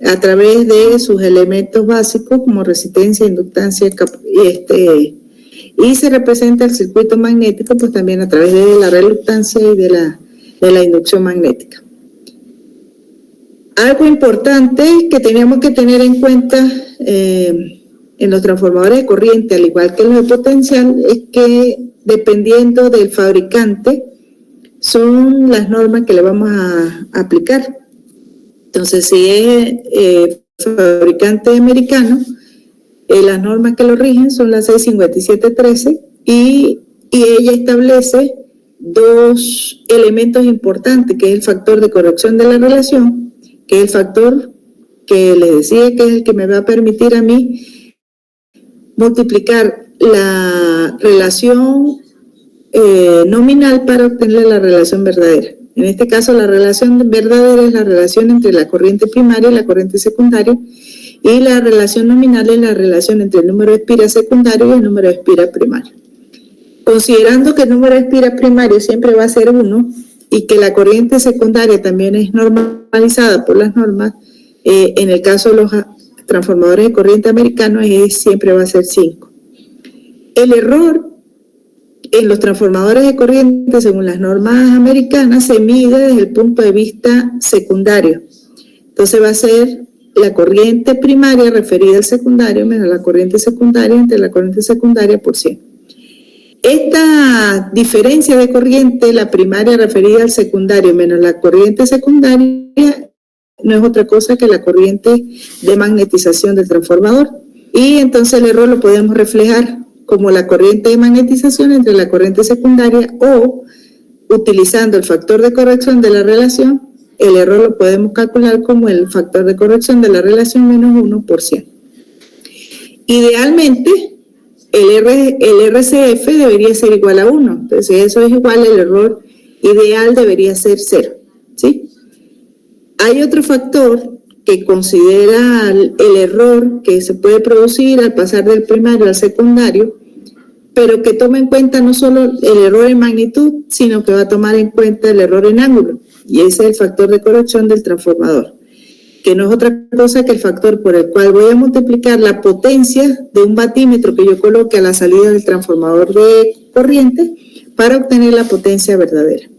a través de sus elementos básicos como resistencia, inductancia y se representa el circuito magnético pues también a través de la reluctancia y de la inducción magnética. Algo importante que teníamos que tener en cuenta en los transformadores de corriente, al igual que en los de potencial, es que dependiendo del fabricante son las normas que le vamos a aplicar. Entonces, si es fabricante americano, las normas que lo rigen son las 65713 y ella establece dos elementos importantes, que es el factor de corrección de la relación, que es el factor que les decía que es el que me va a permitir a mí multiplicar la relación nominal para obtener la relación verdadera. En este caso, la relación verdadera es la relación entre la corriente primaria y la corriente secundaria, y la relación nominal es la relación entre el número de espiras secundario y el número de espiras primario. Considerando que el número de espiras primario siempre va a ser 1 y que la corriente secundaria también es normalizada por las normas, en el caso de los transformadores de corriente americanos siempre va a ser 5. El error en los transformadores de corriente, según las normas americanas, se mide desde el punto de vista secundario. Entonces va a ser la corriente primaria referida al secundario menos la corriente secundaria entre la corriente secundaria por 100. Esta diferencia de corriente, la primaria referida al secundario menos la corriente secundaria, no es otra cosa que la corriente de magnetización del transformador. Y entonces el error lo podemos reflejar como la corriente de magnetización entre la corriente secundaria, o utilizando el factor de corrección de la relación, el error lo podemos calcular como el factor de corrección de la relación menos 1%. Idealmente, el RCF debería ser igual a 1. Entonces, si eso es igual, el error ideal debería ser 0. ¿Sí? Hay otro factor que considera el error que se puede producir al pasar del primario al secundario, pero que toma en cuenta no solo el error en magnitud, sino que va a tomar en cuenta el error en ángulo, y ese es el factor de corrección del transformador, que no es otra cosa que el factor por el cual voy a multiplicar la potencia de un vatímetro que yo coloque a la salida del transformador de corriente para obtener la potencia verdadera.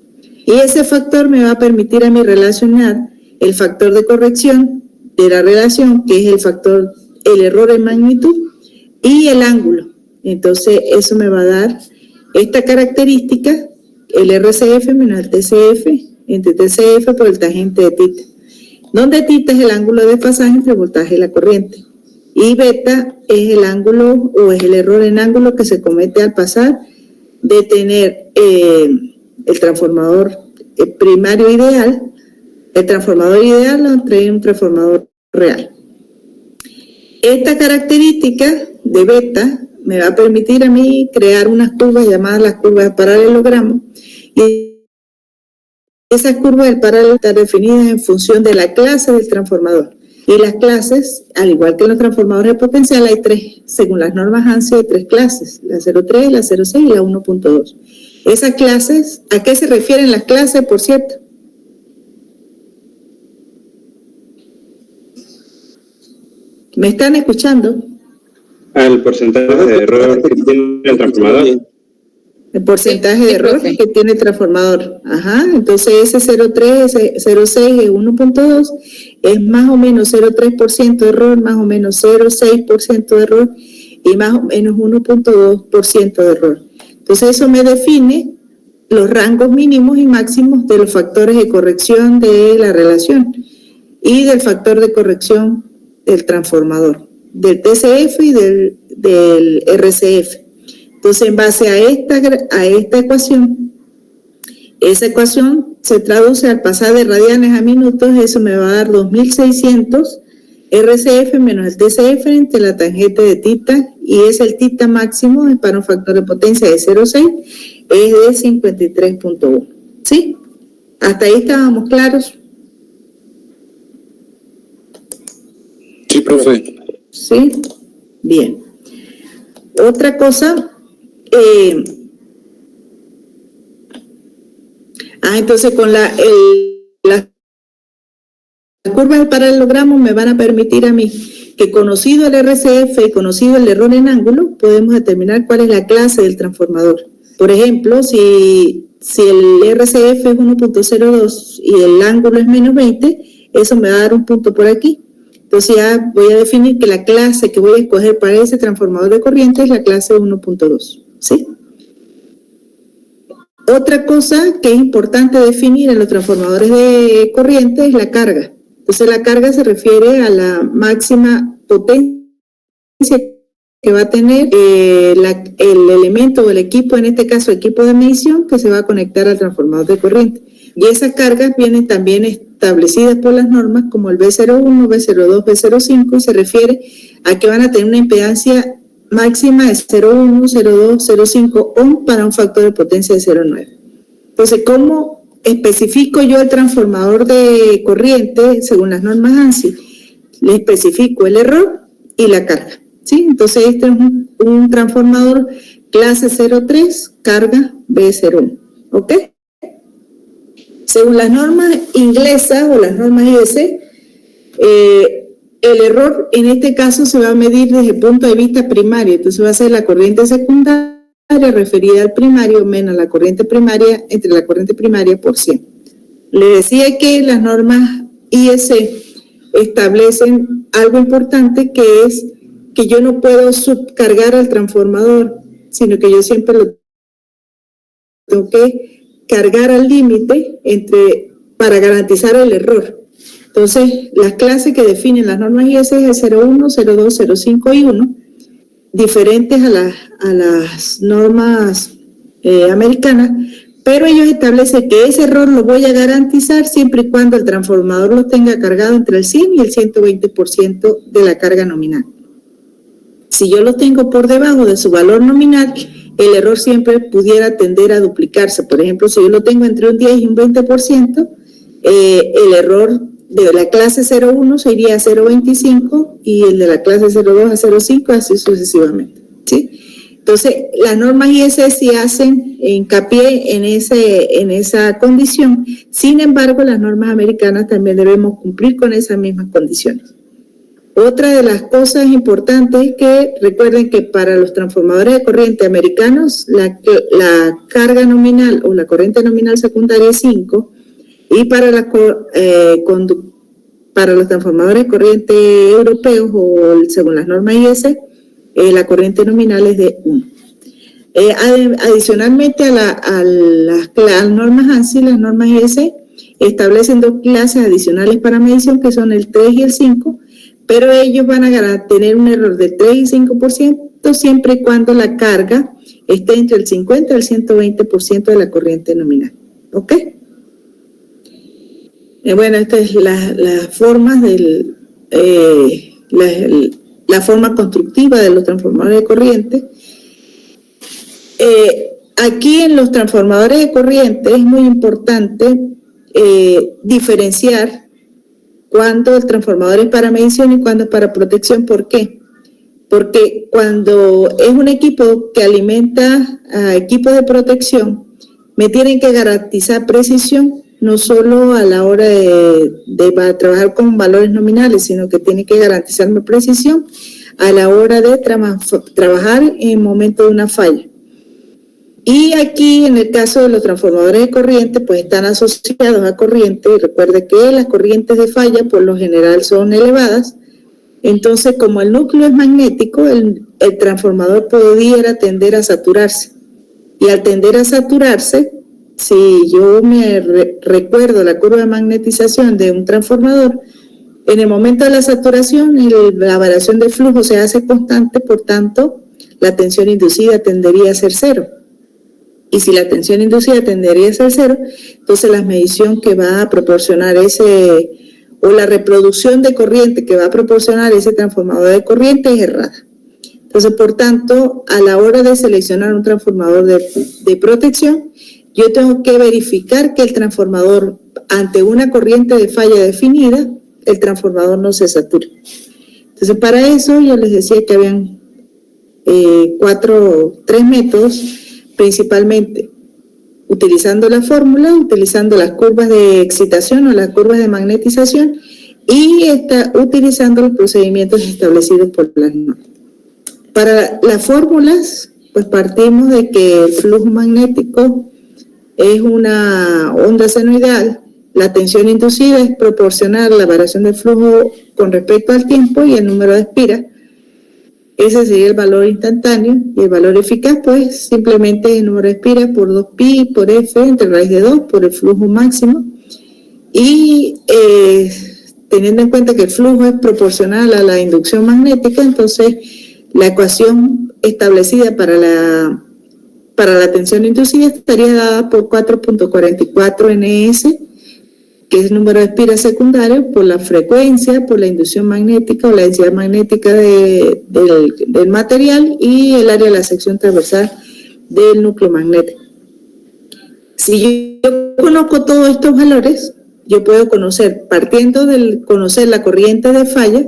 Y ese factor me va a permitir a mí relacionar el factor de corrección de la relación, que es el error en magnitud, y el ángulo. Entonces, eso me va a dar esta característica, el RCF menos el TCF, entre TCF por el tangente de θ, donde θ es el ángulo de desfasaje entre el voltaje y la corriente, y beta es el ángulo o es el error en ángulo que se comete al pasar de tener el transformador primario ideal, el transformador ideal entre un transformador real. Esta característica de beta me va a permitir a mí crear unas curvas llamadas las curvas de paralelogramo, y esas curvas del paralelo están definidas en función de la clase del transformador. Y las clases, al igual que en los transformadores de potencial, hay 3, según las normas ANSI, hay 3 clases, la 03, la 06 y la 1.2. Esas clases, ¿a qué se refieren las clases, por cierto? ¿Me están escuchando? Al porcentaje de error que tiene el transformador. El porcentaje de error que tiene el transformador. Ajá, entonces ese 0.3, ese 0.6 es 1.2, es más o menos 0.3% de error, más o menos 0.6% de error y más o menos 1.2% de error. Entonces eso me define los rangos mínimos y máximos de los factores de corrección de la relación y del factor de corrección del transformador, del TCF y del RCF. Entonces, en base a esta ecuación, esa ecuación se traduce al pasar de radianes a minutos, eso me va a dar 2600 RCF menos el TCF entre la tangente de θ, y es el θ máximo, es para un factor de potencia de 0,6, es de 53.1. ¿Sí? ¿Hasta ahí estábamos claros? Sí, profe. ¿Sí? Bien. Otra cosa, entonces con la curvas del paralelogramo me van a permitir a mí que, conocido el RCF y conocido el error en ángulo, podemos determinar cuál es la clase del transformador. Por ejemplo, si el RCF es 1.02 y el ángulo es menos 20, eso me va a dar un punto por aquí. Entonces ya voy a definir que la clase que voy a escoger para ese transformador de corriente es la clase 1.2, ¿sí? Otra cosa que es importante definir en los transformadores de corriente es la carga. Entonces la carga se refiere a la máxima potencia que va a tener el elemento o el equipo, en este caso equipo de medición, que se va a conectar al transformador de corriente. Y esas cargas vienen también establecidas por las normas como el B01, B02, B05, y se refiere a que van a tener una impedancia máxima de 0,1, 0,2, 0,5 ohm para un factor de potencia de 0,9. Entonces, ¿cómo especifico yo el transformador de corriente según las normas ANSI? Le especifico el error y la carga, ¿sí? Entonces, este es un transformador clase 03, carga B01, ¿ok? Según las normas inglesas o las normas IS, el error en este caso se va a medir desde el punto de vista primario. Entonces va a ser la corriente secundaria referida al primario menos la corriente primaria entre la corriente primaria por 100. Le decía que las normas IS establecen algo importante, que es que yo no puedo subcargar al transformador, sino que yo siempre lo tengo que cargar al límite para garantizar el error. Entonces, las clases que definen las normas IS es el 01, 02, 05 y 1, diferentes a las normas americanas, pero ellos establecen que ese error lo voy a garantizar siempre y cuando el transformador lo tenga cargado entre el 100 y el 120% de la carga nominal. Si yo lo tengo por debajo de su valor nominal, el error siempre pudiera tender a duplicarse. Por ejemplo, si yo lo tengo entre un 10 y un 20%, el error de la clase 01 sería a 0.25 y el de la clase 02 a 0.5, así sucesivamente, ¿sí? Entonces, las normas IS sí hacen hincapié en esa condición. Sin embargo, las normas americanas también debemos cumplir con esas mismas condiciones. Otra de las cosas importantes es que recuerden que para los transformadores de corriente americanos, la carga nominal o la corriente nominal secundaria es 5, y para los transformadores de corriente europeos o según las normas IS, la corriente nominal es de 1. Adicionalmente a las normas ANSI, las normas IS establecen dos clases adicionales para medición, que son el 3 y el 5, pero ellos van a tener un error de 3 y 5% siempre y cuando la carga esté entre el 50 y el 120% de la corriente nominal. ¿Ok? Bueno, esta es la forma la forma constructiva de los transformadores de corriente. Aquí en los transformadores de corriente es muy importante diferenciar cuando el transformador es para medición y cuando es para protección. ¿Por qué? Porque cuando es un equipo que alimenta a equipos de protección, me tienen que garantizar precisión, no solo a la hora de trabajar con valores nominales, sino que tiene que garantizarme precisión a la hora de trabajar en el momento de una falla. Y aquí, en el caso de los transformadores de corriente, pues están asociados a corriente. Recuerde que las corrientes de falla, por lo general, son elevadas. Entonces, como el núcleo es magnético, el transformador pudiera tender a saturarse. Y al tender a saturarse, si yo me recuerdo la curva de magnetización de un transformador, en el momento de la saturación, la variación de flujo se hace constante, por tanto, la tensión inducida tendería a ser 0. Y si la tensión inducida tendería a ser 0, entonces la medición que va a proporcionar o la reproducción de corriente que va a proporcionar ese transformador de corriente es errada. Entonces, por tanto, a la hora de seleccionar un transformador de protección, yo tengo que verificar que el transformador, ante una corriente de falla definida, el transformador no se sature. Entonces, para eso yo les decía que habían 3 métodos, principalmente utilizando la fórmula, utilizando las curvas de excitación o las curvas de magnetización y está utilizando los procedimientos establecidos por las normas. Para las fórmulas, pues partimos de que el flujo magnético es una onda senoidal. La tensión inducida es proporcional a la variación del flujo con respecto al tiempo y el número de espiras. Ese sería el valor instantáneo, y el valor eficaz, pues simplemente el número de espiras por 2pi por f entre raíz de 2 por el flujo máximo. Y teniendo en cuenta que el flujo es proporcional a la inducción magnética, entonces la ecuación establecida para la tensión inducida estaría dada por 4.44 ns, que es el número de espiras secundarios, por la frecuencia, por la inducción magnética o la densidad magnética del material y el área de la sección transversal del núcleo magnético. Si yo conozco todos estos valores, yo puedo conocer, partiendo de conocer la corriente de falla,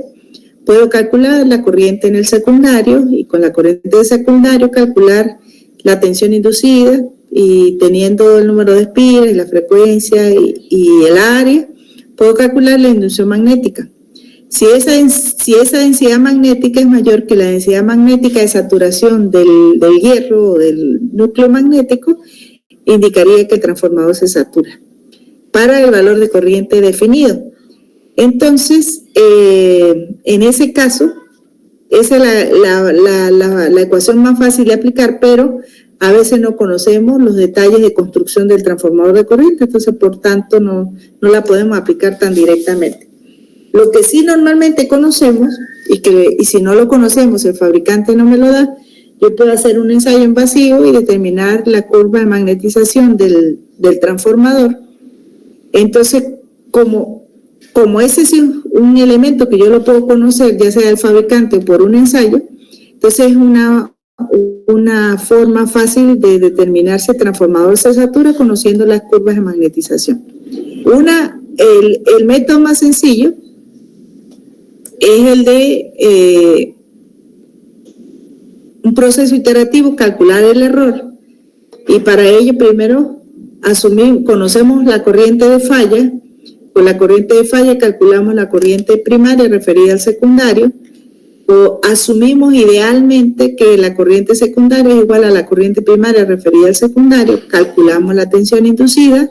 puedo calcular la corriente en el secundario y con la corriente del secundario calcular la tensión inducida, y teniendo el número de espiras y la frecuencia y el área, puedo calcular la inducción magnética. Si esa densidad magnética es mayor que la densidad magnética de saturación del hierro o del núcleo magnético, indicaría que el transformador se satura para el valor de corriente definido. Entonces, en ese caso, esa es la ecuación más fácil de aplicar, pero a veces no conocemos los detalles de construcción del transformador de corriente, entonces por tanto no la podemos aplicar tan directamente. Lo que sí normalmente conocemos, y si no lo conocemos, el fabricante no me lo da, yo puedo hacer un ensayo en vacío y determinar la curva de magnetización del transformador. Entonces, como ese es un elemento que yo lo puedo conocer, ya sea del fabricante o por un ensayo, entonces es una forma fácil de determinar si el transformador se satura conociendo las curvas de magnetización. El método más sencillo es el de un proceso iterativo, calcular el error, y para ello primero conocemos la corriente de falla. Con la corriente de falla calculamos la corriente primaria referida al secundario, o asumimos idealmente que la corriente secundaria es igual a la corriente primaria referida al secundario, calculamos la tensión inducida,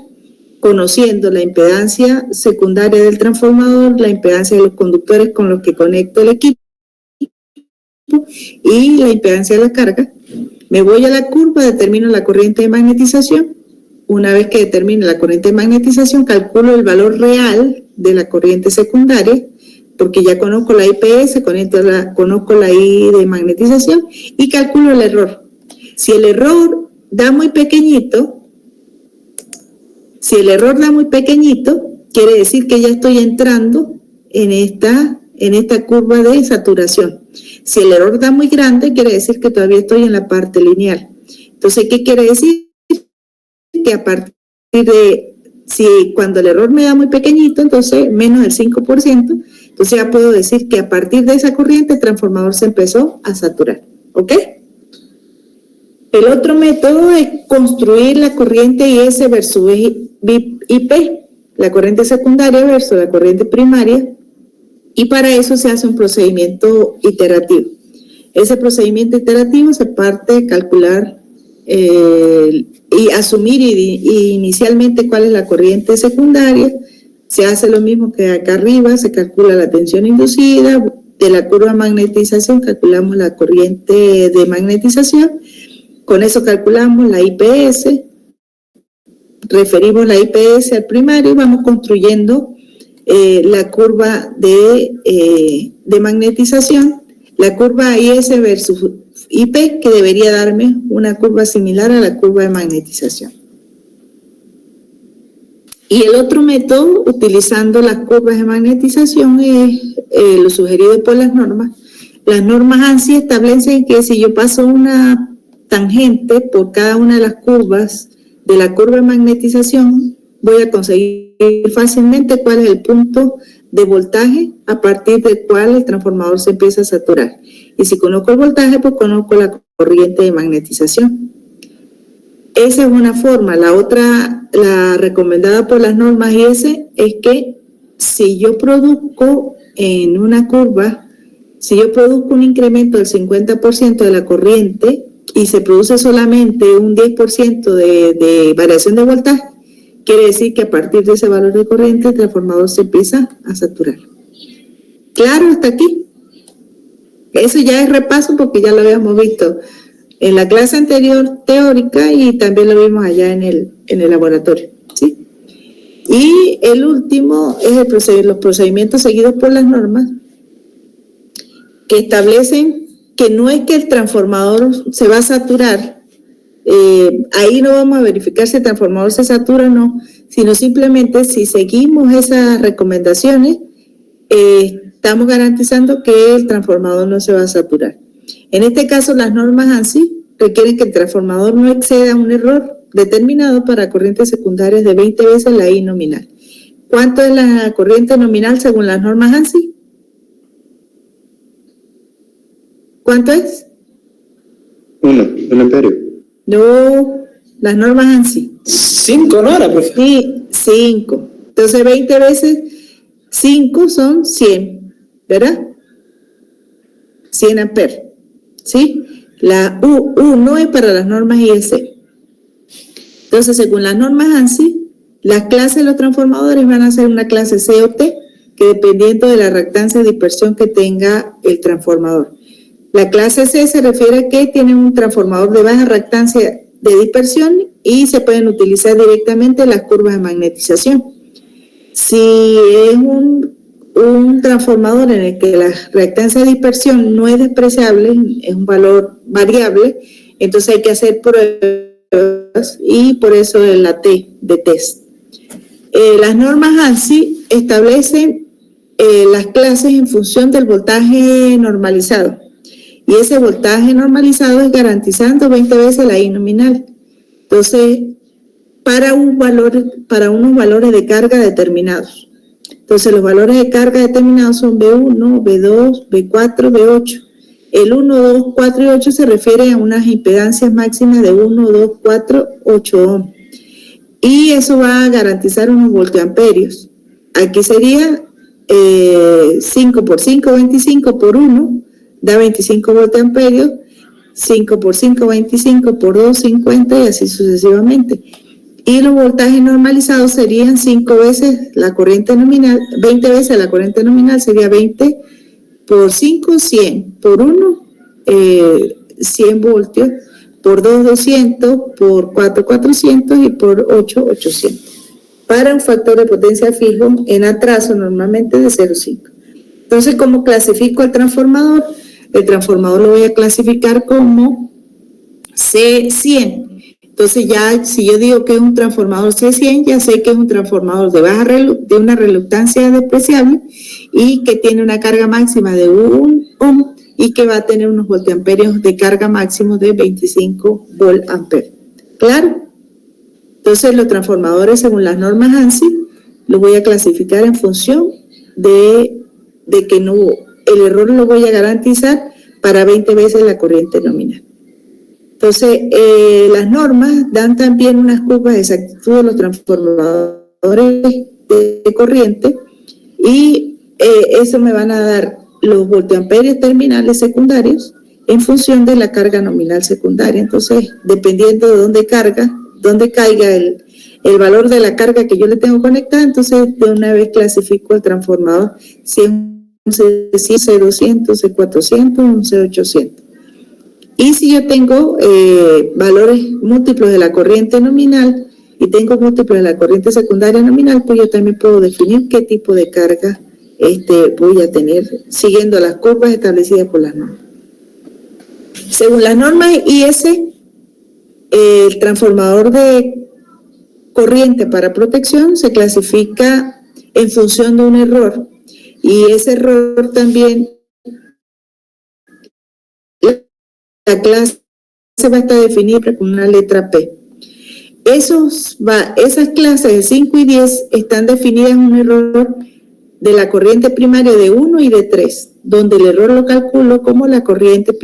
conociendo la impedancia secundaria del transformador, la impedancia de los conductores con los que conecto el equipo y la impedancia de la carga. Me voy a la curva, determino la corriente de magnetización. Una vez que determine la corriente de magnetización, calculo el valor real de la corriente secundaria, porque ya conozco la IPS, conozco la I de magnetización, y calculo el error. Si el error da muy pequeñito, quiere decir que ya estoy entrando en esta curva de saturación. Si el error da muy grande, quiere decir que todavía estoy en la parte lineal. Entonces, ¿qué quiere decir? Que a partir de, cuando el error me da muy pequeñito, entonces menos del 5%, entonces ya puedo decir que a partir de esa corriente el transformador se empezó a saturar, ¿ok? El otro método es construir la corriente IS versus IP, la corriente secundaria versus la corriente primaria, y para eso se hace un procedimiento iterativo. Ese procedimiento iterativo se parte de calcular y asumir inicialmente cuál es la corriente secundaria. Se hace lo mismo que acá arriba, se calcula la tensión inducida, de la curva de magnetización calculamos la corriente de magnetización, con eso calculamos la IPS, referimos la IPS al primario y vamos construyendo la curva de magnetización, la curva IS versus IP, que debería darme una curva similar a la curva de magnetización. Y el otro método, utilizando las curvas de magnetización, es lo sugerido por las normas. Las normas ANSI establecen que si yo paso una tangente por cada una de las curvas de la curva de magnetización, voy a conseguir fácilmente cuál es el punto de voltaje a partir del cual el transformador se empieza a saturar. Y si conozco el voltaje, pues conozco la corriente de magnetización. Esa es una forma. La otra, la recomendada por las normas IS, es que si yo produzco en una curva, si yo produzco un incremento del 50% de la corriente y se produce solamente un 10% de variación de voltaje, quiere decir que a partir de ese valor de corriente el transformador se empieza a saturar. ¿Claro hasta aquí? Eso ya es repaso porque ya lo habíamos visto en la clase anterior teórica y también lo vimos allá en el laboratorio, ¿sí? Y el último es los procedimientos seguidos por las normas que establecen que no es que el transformador se va a saturar, ahí no vamos a verificar si el transformador se satura o no, sino simplemente si seguimos esas recomendaciones, estamos garantizando que el transformador no se va a saturar. En este caso, las normas ANSI requieren que el transformador no exceda un error determinado para corrientes secundarias de 20 veces la I nominal. ¿Cuánto es la corriente nominal según las normas ANSI? ¿Cuánto es? 1 amperio. No, las normas ANSI. 5, ¿no era, profe? Sí, 5. Entonces 20 veces 5 son 100, ¿verdad? 100 amperes, ¿sí? La U1 es para las normas IEC. Entonces, según las normas ANSI, las clases de los transformadores van a ser una clase C o T, que dependiendo de la reactancia de dispersión que tenga el transformador. La clase C se refiere a que tienen un transformador de baja reactancia de dispersión y se pueden utilizar directamente las curvas de magnetización. Si es un transformador en el que la reactancia de dispersión no es despreciable, es un valor variable, entonces hay que hacer pruebas y por eso es la T de test. Las normas ANSI establecen las clases en función del voltaje normalizado. Y ese voltaje normalizado es garantizando 20 veces la I nominal. Entonces, para unos valores de carga determinados. Entonces, los valores de carga determinados son B1, B2, B4, B8. El 1, 2, 4 y 8 se refiere a unas impedancias máximas de 1, 2, 4, 8 ohm. Y eso va a garantizar unos voltamperios. Aquí sería 5 por 5, 25 por 1. Da 25 voltamperios, 5 por 5, 25 por 2, 50 y así sucesivamente. Y los voltajes normalizados serían 5 veces la corriente nominal, 20 veces la corriente nominal sería 20 por 5, 100, por 1, 100 voltios, por 2, 200, por 4, 400 y por 8, 800. Para un factor de potencia fijo en atraso normalmente de 0,5. Entonces, ¿cómo clasifico el transformador? El transformador lo voy a clasificar como C100. Entonces ya, si yo digo que es un transformador C100, ya sé que es un transformador de una reluctancia despreciable y que tiene una carga máxima de 1 ohm y que va a tener unos voltamperios de carga máximo de 25 voltamperios. ¿Claro? Entonces los transformadores según las normas ANSI los voy a clasificar en función de que no, el error lo voy a garantizar para 20 veces la corriente nominal. Entonces, las normas dan también unas curvas de exactitud de los transformadores de corriente y eso me van a dar los voltamperios terminales secundarios en función de la carga nominal secundaria. Entonces, dependiendo de dónde caiga el valor de la carga que yo le tengo conectada, entonces de una vez clasifico el transformador si es un C200, C400, un C800. Y si yo tengo valores múltiplos de la corriente nominal y tengo múltiplos de la corriente secundaria nominal, pues yo también puedo definir qué tipo de carga voy a tener siguiendo las curvas establecidas por las normas. Según las normas IS, el transformador de corriente para protección se clasifica en función de un error. Y ese error también, la clase va a estar definida con una letra P. Esas clases de 5 y 10 están definidas en un error de la corriente primaria de 1 y de 3, donde el error lo calculo como la corriente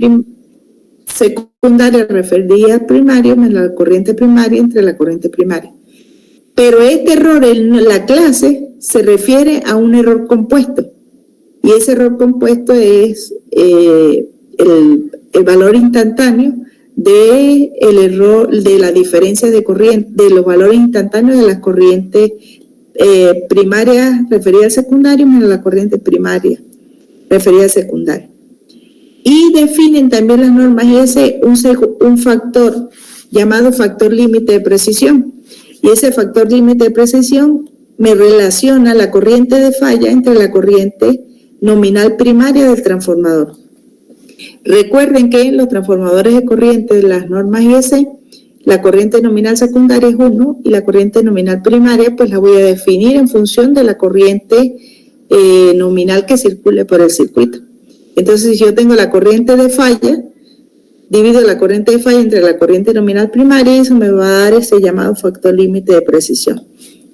secundaria referida al primario más la corriente primaria entre la corriente primaria. Pero este error en la clase se refiere a un error compuesto. Y ese error compuesto es el valor instantáneo de el error de la diferencia de corriente, de los valores instantáneos de las corrientes primarias referidas al secundario menos la corriente primaria referida al secundario. Y definen también las normas IS un factor llamado factor límite de precisión. Y ese factor límite de precisión me relaciona la corriente de falla entre la corriente nominal primaria del transformador. Recuerden que en los transformadores de corriente de las normas IS, la corriente nominal secundaria es 1 y la corriente nominal primaria pues la voy a definir en función de la corriente nominal que circule por el circuito. Entonces, si yo tengo la corriente de falla, divido la corriente de falla entre la corriente nominal primaria y eso me va a dar ese llamado factor límite de precisión.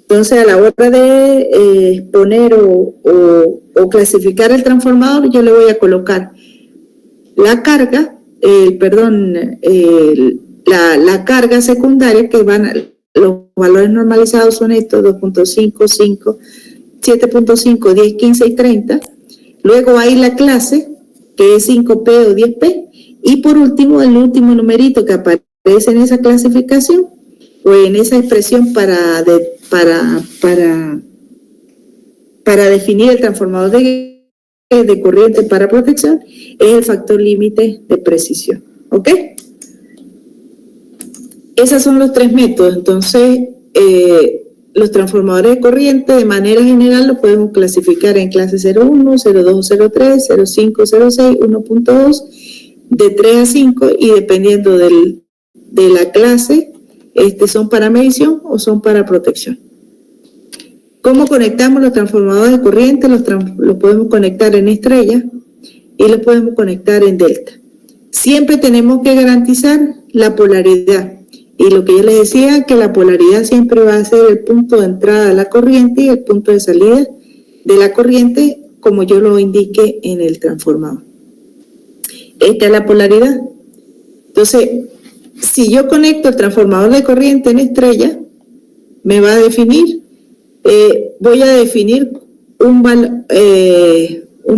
Entonces, a la hora de exponer o clasificar el transformador, yo le voy a colocar la carga, la carga secundaria que los valores normalizados son estos, 2.5, 5, 7.5, 10, 15 y 30. Luego hay la clase, que es 5P o 10P. Y por último, el último numerito que aparece en esa clasificación o en esa expresión para definir el transformador de corriente para protección es el factor límite de precisión. ¿Ok? Esos son los tres métodos. Entonces, los transformadores de corriente de manera general los podemos clasificar en clase 01, 02, 03, 05, 06, 1.2, de 3 a 5 y dependiendo de la clase, son para medición o son para protección. ¿Cómo conectamos los transformadores de corriente? Los podemos conectar en estrella y los podemos conectar en delta. Siempre tenemos que garantizar la polaridad. Y lo que yo les decía, que la polaridad siempre va a ser el punto de entrada de la corriente y el punto de salida de la corriente, como yo lo indique en el transformador. Esta es la polaridad. Entonces, si yo conecto el transformador de corriente en estrella, me va a definir, voy a definir un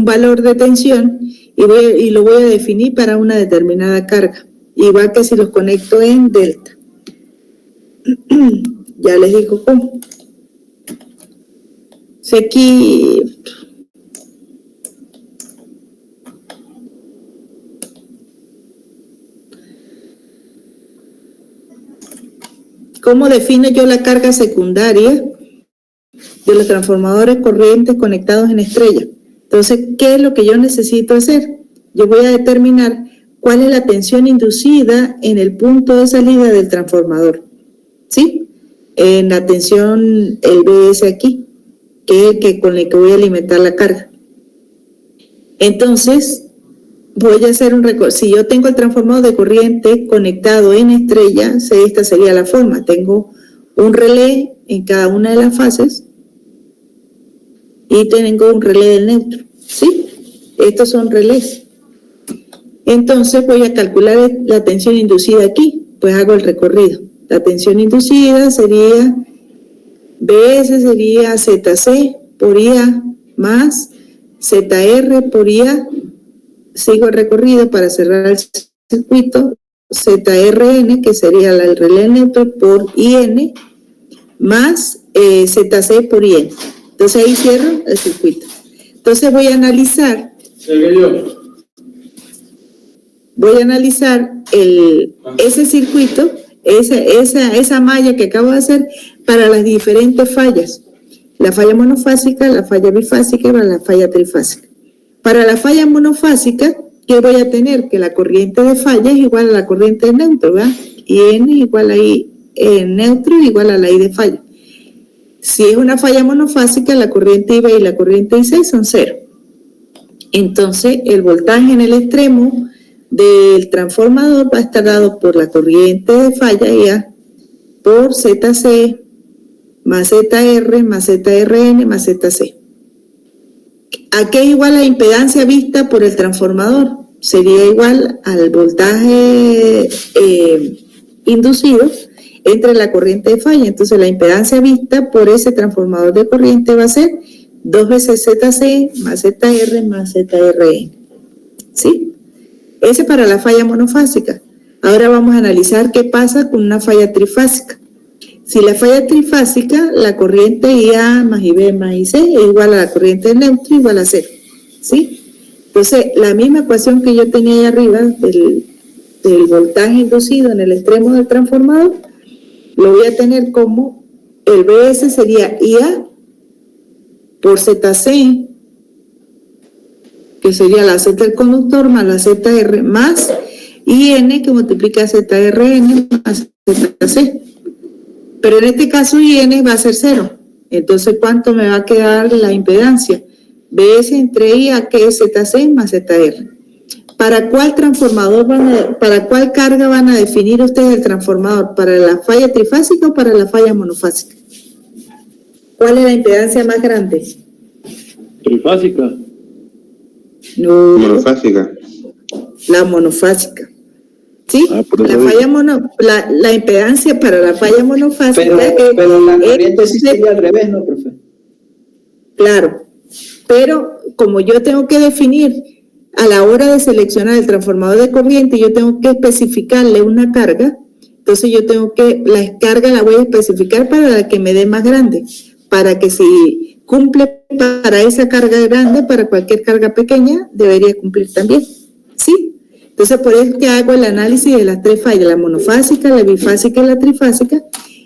valor de tensión y lo voy a definir para una determinada carga, igual que si los conecto en delta. Ya les digo cómo. Si aquí ¿cómo defino yo la carga secundaria de los transformadores corrientes conectados en estrella? Entonces, ¿qué es lo que yo necesito hacer? Yo voy a determinar cuál es la tensión inducida en el punto de salida del transformador. ¿Sí? En la tensión, el BS aquí, que es el con el que voy a alimentar la carga. Entonces, voy a hacer un recorrido. Si yo tengo el transformador de corriente conectado en estrella, esta sería la forma. Tengo un relé en cada una de las fases y tengo un relé del neutro. ¿Sí? Estos son relés. Entonces, voy a calcular la tensión inducida aquí. Pues hago el recorrido. La tensión inducida sería, BS sería ZC por IA más ZR por IA. Sigo el recorrido para cerrar el circuito. ZRN, que sería el relé neutro, por IN, más ZC por IN. Entonces ahí cierro el circuito. Entonces voy a analizar. Voy a analizar ese circuito. Esa malla que acabo de hacer para las diferentes fallas, la falla monofásica, la falla bifásica y la falla trifásica. Para la falla monofásica, ¿qué voy a tener? Que la corriente de falla es igual a la corriente de neutro, ¿verdad? Y N igual a I neutro igual a la I de falla. Si es una falla monofásica, la corriente IB y la corriente IC son 0. Entonces, el voltaje en el extremo del transformador va a estar dado por la corriente de falla IA por ZC más ZR más ZRN más ZC. ¿A qué es igual la impedancia vista por el transformador? Sería igual al voltaje inducido entre la corriente de falla. Entonces la impedancia vista por ese transformador de corriente va a ser 2 veces ZC más ZR más ZRN. ¿Sí? Ese para la falla monofásica. Ahora vamos a analizar qué pasa con una falla trifásica. Si la falla trifásica, la corriente IA más IB más IC es igual a la corriente de neutro igual a 0. ¿Sí? Entonces, la misma ecuación que yo tenía ahí arriba del voltaje inducido en el extremo del transformador, lo voy a tener como el BS sería IA por ZC, que sería la Z del conductor más la ZR más IN que multiplica ZRN más ZC. Pero en este caso IN va a ser 0. Entonces, ¿cuánto me va a quedar la impedancia? BS entre IA que es ZC más ZR. ¿Para cuál transformador para cuál carga van a definir ustedes el transformador? ¿Para la falla trifásica o para la falla monofásica? ¿Cuál es la impedancia más grande? Trifásica. No. Monofásica. La monofásica. ¿Sí? La impedancia para la falla monofásica pero la corriente sí sería al revés, ¿no, profe? Claro, pero como yo tengo que definir a la hora de seleccionar el transformador de corriente, yo tengo que especificarle una carga, entonces yo tengo que, la carga la voy a especificar para la que me dé más grande, para que si cumple para esa carga grande, para cualquier carga pequeña, debería cumplir también, ¿sí? Entonces, por eso es que hago el análisis de las tres fallas, la monofásica, la bifásica y la trifásica,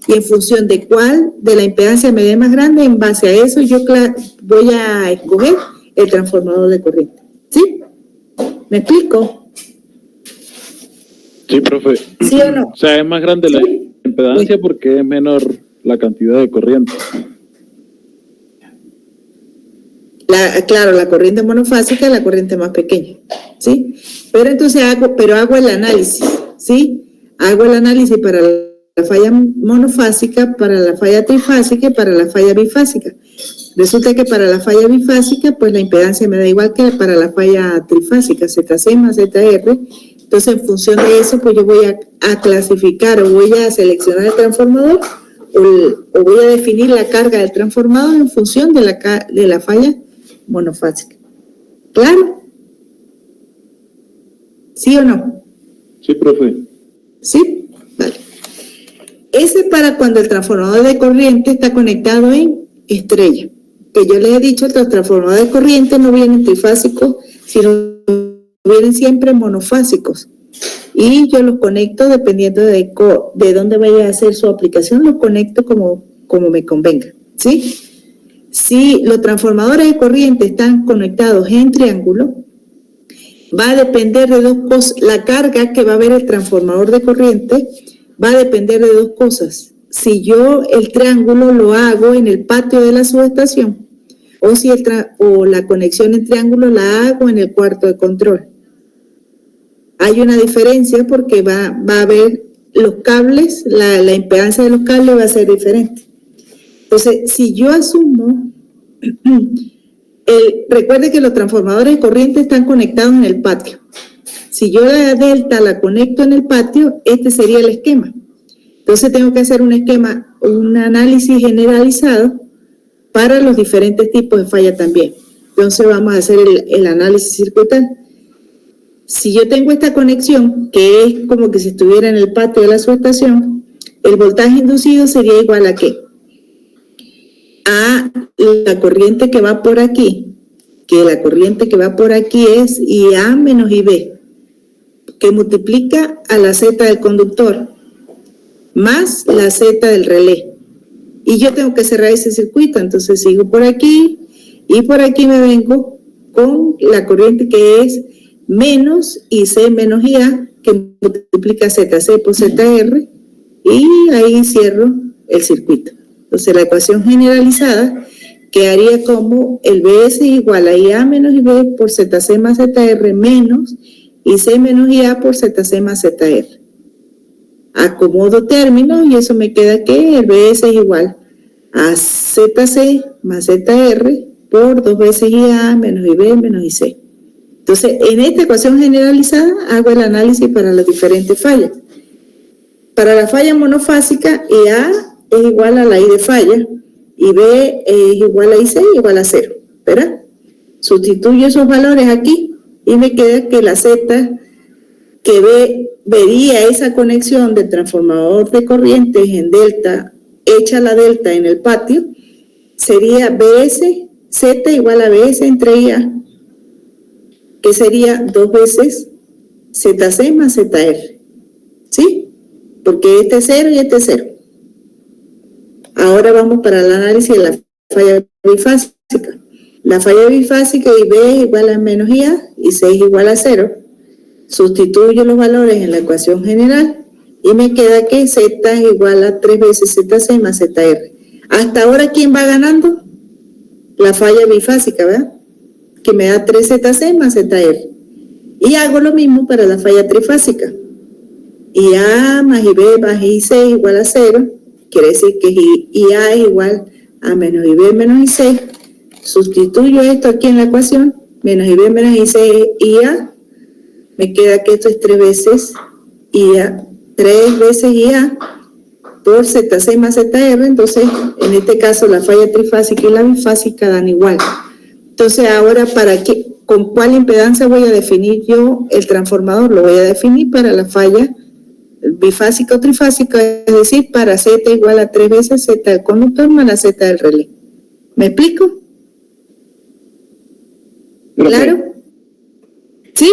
y en función de cuál de la impedancia me dé más grande, en base a eso yo voy a escoger el transformador de corriente. ¿Sí? ¿Me explico? Sí, profe. ¿Sí o no? O sea, es más grande la impedancia porque es menor la cantidad de corriente. Claro, la corriente monofásica es la corriente más pequeña, ¿sí? Pero entonces hago el análisis, ¿sí? Hago el análisis para la falla monofásica, para la falla trifásica y para la falla bifásica. Resulta que para la falla bifásica, pues la impedancia me da igual que para la falla trifásica, ZC más ZR. Entonces, en función de eso, pues yo voy a clasificar o voy a seleccionar el transformador o voy a definir la carga del transformador en función de la falla monofásica. ¿Claro? ¿Sí o no? Sí, profe. ¿Sí? Vale. Ese es para cuando el transformador de corriente está conectado en estrella. Que yo les he dicho, los transformadores de corriente no vienen trifásicos, sino vienen siempre monofásicos. Y yo los conecto dependiendo de dónde vaya a hacer su aplicación, los conecto como me convenga. ¿Sí? Si los transformadores de corriente están conectados en triángulo, va a depender de dos cosas. La carga que va a haber el transformador de corriente va a depender de dos cosas. Si yo el triángulo lo hago en el patio de la subestación o la conexión en triángulo la hago en el cuarto de control. Hay una diferencia porque va a haber los cables, la impedancia de los cables va a ser diferente. Entonces, si yo asumo, recuerde que los transformadores de corriente están conectados en el patio. Si yo la delta la conecto en el patio, este sería el esquema. Entonces tengo que hacer un análisis generalizado para los diferentes tipos de falla también. Entonces vamos a hacer el análisis circuital. Si yo tengo esta conexión, que es como que si estuviera en el patio de la subestación, el voltaje inducido sería igual a ¿qué? A la corriente que va por aquí, que la corriente que va por aquí es IA menos IB, que multiplica a la Z del conductor, más la Z del relé. Y yo tengo que cerrar ese circuito, entonces sigo por aquí, y por aquí me vengo con la corriente que es menos IC menos IA, que multiplica ZC por ZR, y ahí cierro el circuito. Entonces la ecuación generalizada quedaría como el BS igual a IA menos IB por ZC más ZR menos IC menos IA por ZC más ZR. Acomodo términos y eso me queda que el BS es igual a ZC más ZR por 2 veces IA menos IB menos IC. Entonces, en esta ecuación generalizada hago el análisis para las diferentes fallas. Para la falla monofásica, IA es igual a la I de falla y B es igual a IC igual a 0, ¿verdad? Sustituyo esos valores aquí y me queda que la Z que vería esa conexión del transformador de corrientes en delta, hecha la delta en el patio, sería BS, Z igual a BS entre IA, que sería 2 veces ZC más ZR, ¿sí? Porque este es 0 y este es 0. Ahora vamos para el análisis de la falla bifásica. La falla bifásica y B es igual a menos IA y C es igual a 0. Sustituyo los valores en la ecuación general y me queda que Z es igual a 3 veces ZC más ZR. Hasta ahora, ¿quién va ganando? La falla bifásica, ¿verdad? Que me da 3ZC más ZR. Y hago lo mismo para la falla trifásica. IA más IB más IC igual a 0. Quiere decir que IA es igual a menos IB menos IC. Sustituyo esto aquí en la ecuación. Menos IB menos IC IA. Me queda que esto es 3 veces IA. 3 veces IA por ZC más ZR. Entonces, en este caso, la falla trifásica y la bifásica dan igual. Entonces, ahora, ¿con cuál impedancia voy a definir yo el transformador? Lo voy a definir para la falla bifásica o trifásica, es decir, para Z igual a 3 veces Z del conductor más la Z del relé. ¿Me explico? ¿Claro? ¿Sí?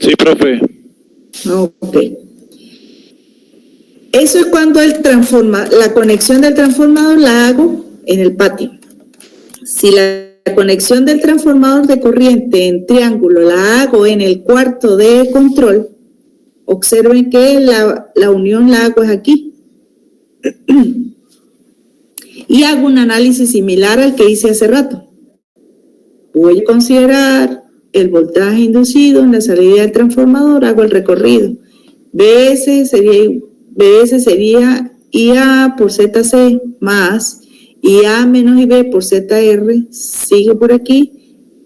Sí, profe. Ok. Eso es cuando la conexión del transformador la hago en el patio. Si la conexión del transformador de corriente en triángulo la hago en el cuarto de control, observen que la unión la hago es aquí. Y hago un análisis similar al que hice hace rato. Voy a considerar el voltaje inducido en la salida del transformador, hago el recorrido. BS sería IA por ZC más IA menos IB por ZR, sigo por aquí,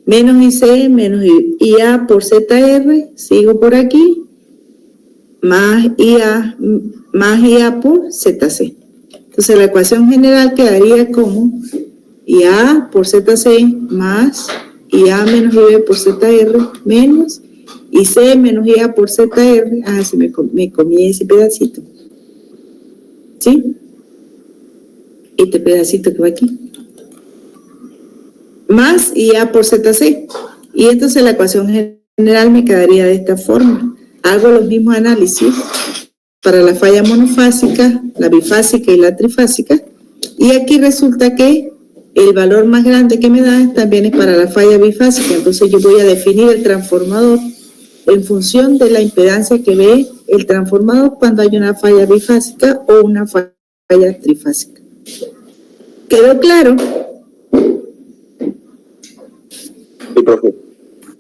menos IC menos IA por ZR, sigo por aquí, más IA por ZC. Entonces la ecuación general quedaría como IA por ZC más IA menos IB por ZR menos IC menos IA por ZR. Se me comí ese pedacito. ¿Sí? Este pedacito que va aquí. Más IA por ZC. Y entonces la ecuación general me quedaría de esta forma. Hago los mismos análisis para la falla monofásica, la bifásica y la trifásica. Y aquí resulta que el valor más grande que me da también es para la falla bifásica. Entonces yo voy a definir el transformador en función de la impedancia que ve el transformador cuando hay una falla bifásica o una falla trifásica. ¿Quedó claro? Sí, profe.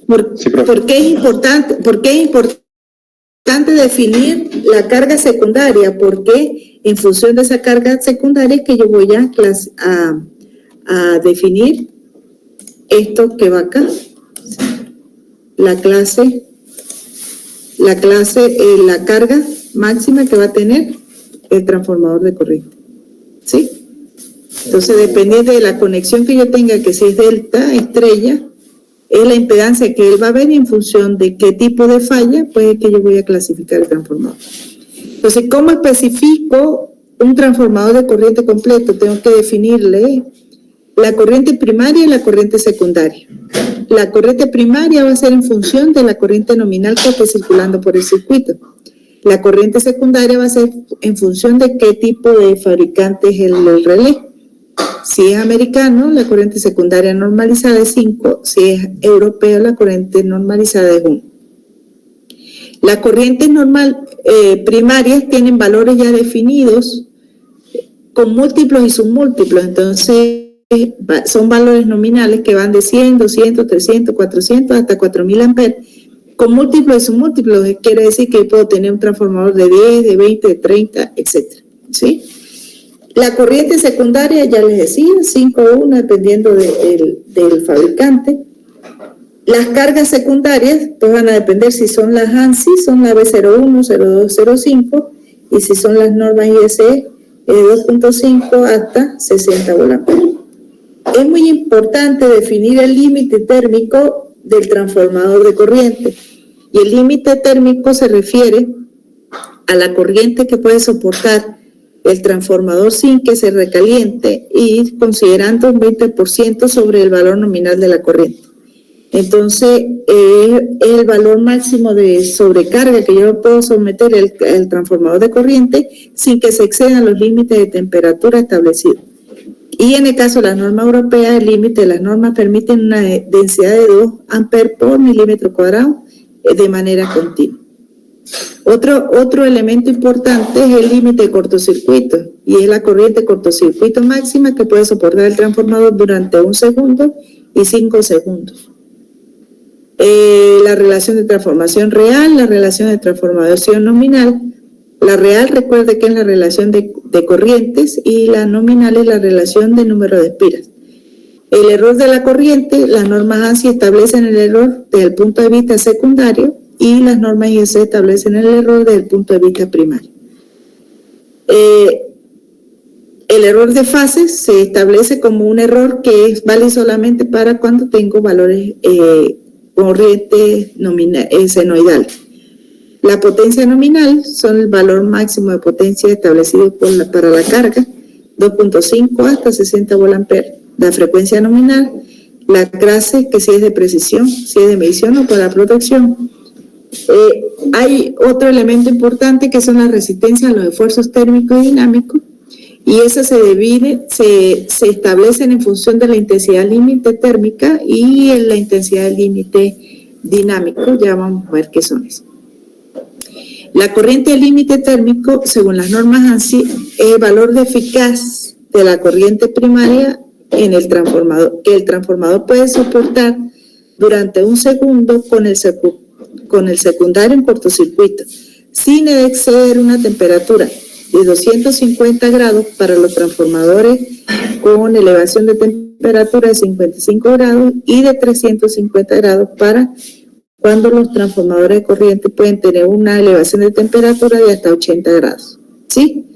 ¿Por qué es importante? ¿Por qué es importante definir la carga secundaria? Porque en función de esa carga secundaria es que yo voy a definir esto que va acá. La carga máxima que va a tener el transformador de corriente. ¿Sí? Entonces, dependiendo de la conexión que yo tenga, que si es delta, estrella, es la impedancia que él va a ver y en función de qué tipo de falla, pues es que yo voy a clasificar el transformador. Entonces, ¿cómo especifico un transformador de corriente completo? Tengo que definirle la corriente primaria y la corriente secundaria. La corriente primaria va a ser en función de la corriente nominal que esté circulando por el circuito. La corriente secundaria va a ser en función de qué tipo de fabricante es el relé. Si es americano, la corriente secundaria normalizada es 5. Si es europeo, la corriente normalizada es 1. Las corrientes primarias tienen valores ya definidos con múltiplos y submúltiplos. Entonces, son valores nominales que van de 100, 200, 300, 400 hasta 4000 amperes. Con múltiplos y submúltiplos quiere decir que puedo tener un transformador de 10, de 20, de 30, etc. ¿Sí? La corriente secundaria, ya les decía, 5 o 1, dependiendo del fabricante. Las cargas secundarias, pues van a depender si son las ANSI, son la B01, 02, 05, y si son las normas IEC, es de 2.5 hasta 60 volamperes. Es muy importante definir el límite térmico del transformador de corriente, y el límite térmico se refiere a la corriente que puede soportar el transformador sin que se recaliente y considerando un 20% sobre el valor nominal de la corriente. Entonces, el valor máximo de sobrecarga que yo puedo someter el transformador de corriente sin que se excedan los límites de temperatura establecidos. Y en el caso de las normas europeas, el límite de las normas permite una densidad de 2 amperes por milímetro cuadrado de manera continua. Otro elemento importante es el límite de cortocircuito, y es la corriente de cortocircuito máxima que puede soportar el transformador durante 1 segundo y 5 segundos. La relación de transformación real, la relación de transformación nominal. La real, recuerde que es la relación de corrientes, y la nominal es la relación de número de espiras. El error de la corriente, las normas ANSI establecen el error desde el punto de vista secundario, y las normas IEC establecen el error desde el punto de vista primario. El error de fases se establece como un error que vale solamente para cuando tengo valores corrientes senoidales. La potencia nominal son el valor máximo de potencia establecido para la carga, 2.5 hasta 60 volamperes. La frecuencia nominal, la clase que si es de precisión, si es de medición o para protección. Hay otro elemento importante que son las resistencias a los esfuerzos térmicos y dinámicos, y eso se establecen en función de la intensidad límite térmica y en la intensidad límite dinámico. Ya vamos a ver qué son eso. La corriente límite térmico, según las normas ANSI, es el valor de eficaz de la corriente primaria en el transformador, que el transformador puede soportar durante 1 segundo con el secundario en cortocircuito, sin exceder una temperatura de 250 grados para los transformadores con elevación de temperatura de 55 grados y de 350 grados para cuando los transformadores de corriente pueden tener una elevación de temperatura de hasta 80 grados. ¿Sí?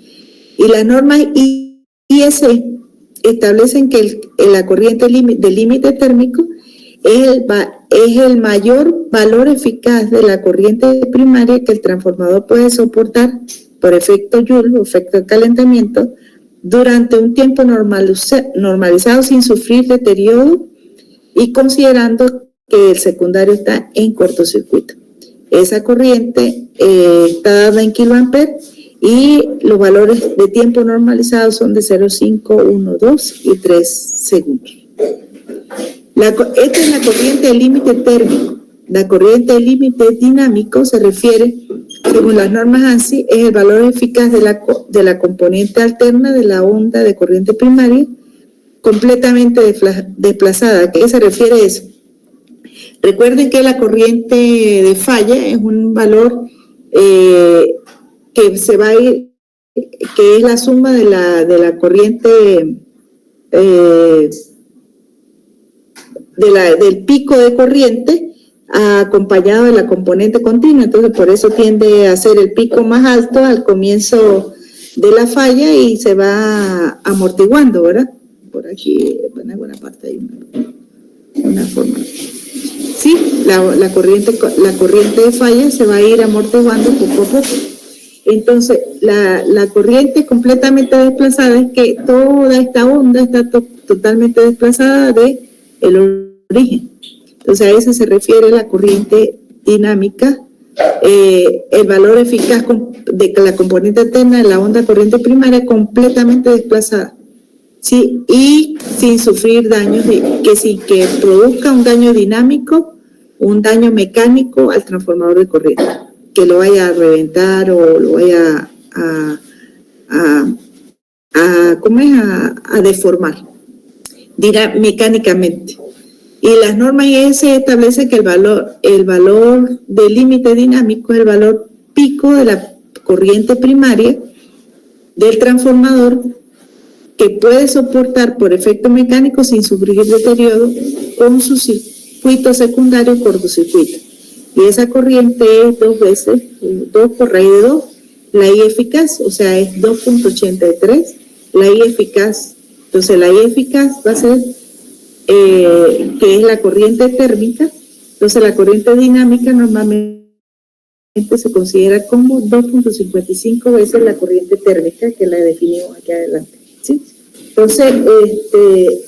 Y las normas IEC establecen que la corriente del límite térmico es el mayor valor eficaz de la corriente primaria que el transformador puede soportar por efecto Joule o efecto de calentamiento durante un tiempo normalizado sin sufrir deterioro y considerando que el secundario está en cortocircuito. Esa corriente está dada en kiloamperes y los valores de tiempo normalizado son de 0,5, 1, 2 y 3 segundos. Esta es la corriente de límite térmico. La corriente de límite dinámico se refiere, según las normas ANSI, es el valor eficaz de la componente alterna de la onda de corriente primaria completamente desplazada. ¿A qué se refiere eso? Recuerden que la corriente de falla es un valor que se va a ir, que es la suma de la corriente del pico de corriente acompañado de la componente continua. Entonces por eso tiende a ser el pico más alto al comienzo de la falla y se va amortiguando, ¿verdad? Por aquí en alguna parte hay una forma. Sí, la corriente de falla se va a ir amortiguando poco a poco. Entonces, la corriente completamente desplazada es que toda esta onda está totalmente desplazada del origen. Entonces, a eso se refiere la corriente dinámica, el valor eficaz de la componente alterna de la onda corriente primaria completamente desplazada. Sí, y sin sufrir daños, que produzca un daño dinámico, un daño mecánico al transformador de corriente, que lo vaya a reventar o lo vaya a deformar mecánicamente. Y las normas IEC establecen que el valor del límite dinámico es el valor pico de la corriente primaria del transformador que puede soportar por efecto mecánico sin sufrir deterioro con su circuito secundario cortocircuito. Y esa corriente es 2 por raíz de 2 la I eficaz, o sea, es 2.83, la I eficaz. Entonces, la I eficaz va a ser, que es la corriente térmica. Entonces, la corriente dinámica normalmente se considera como 2.55 veces la corriente térmica, que la definimos aquí adelante, ¿sí? Entonces,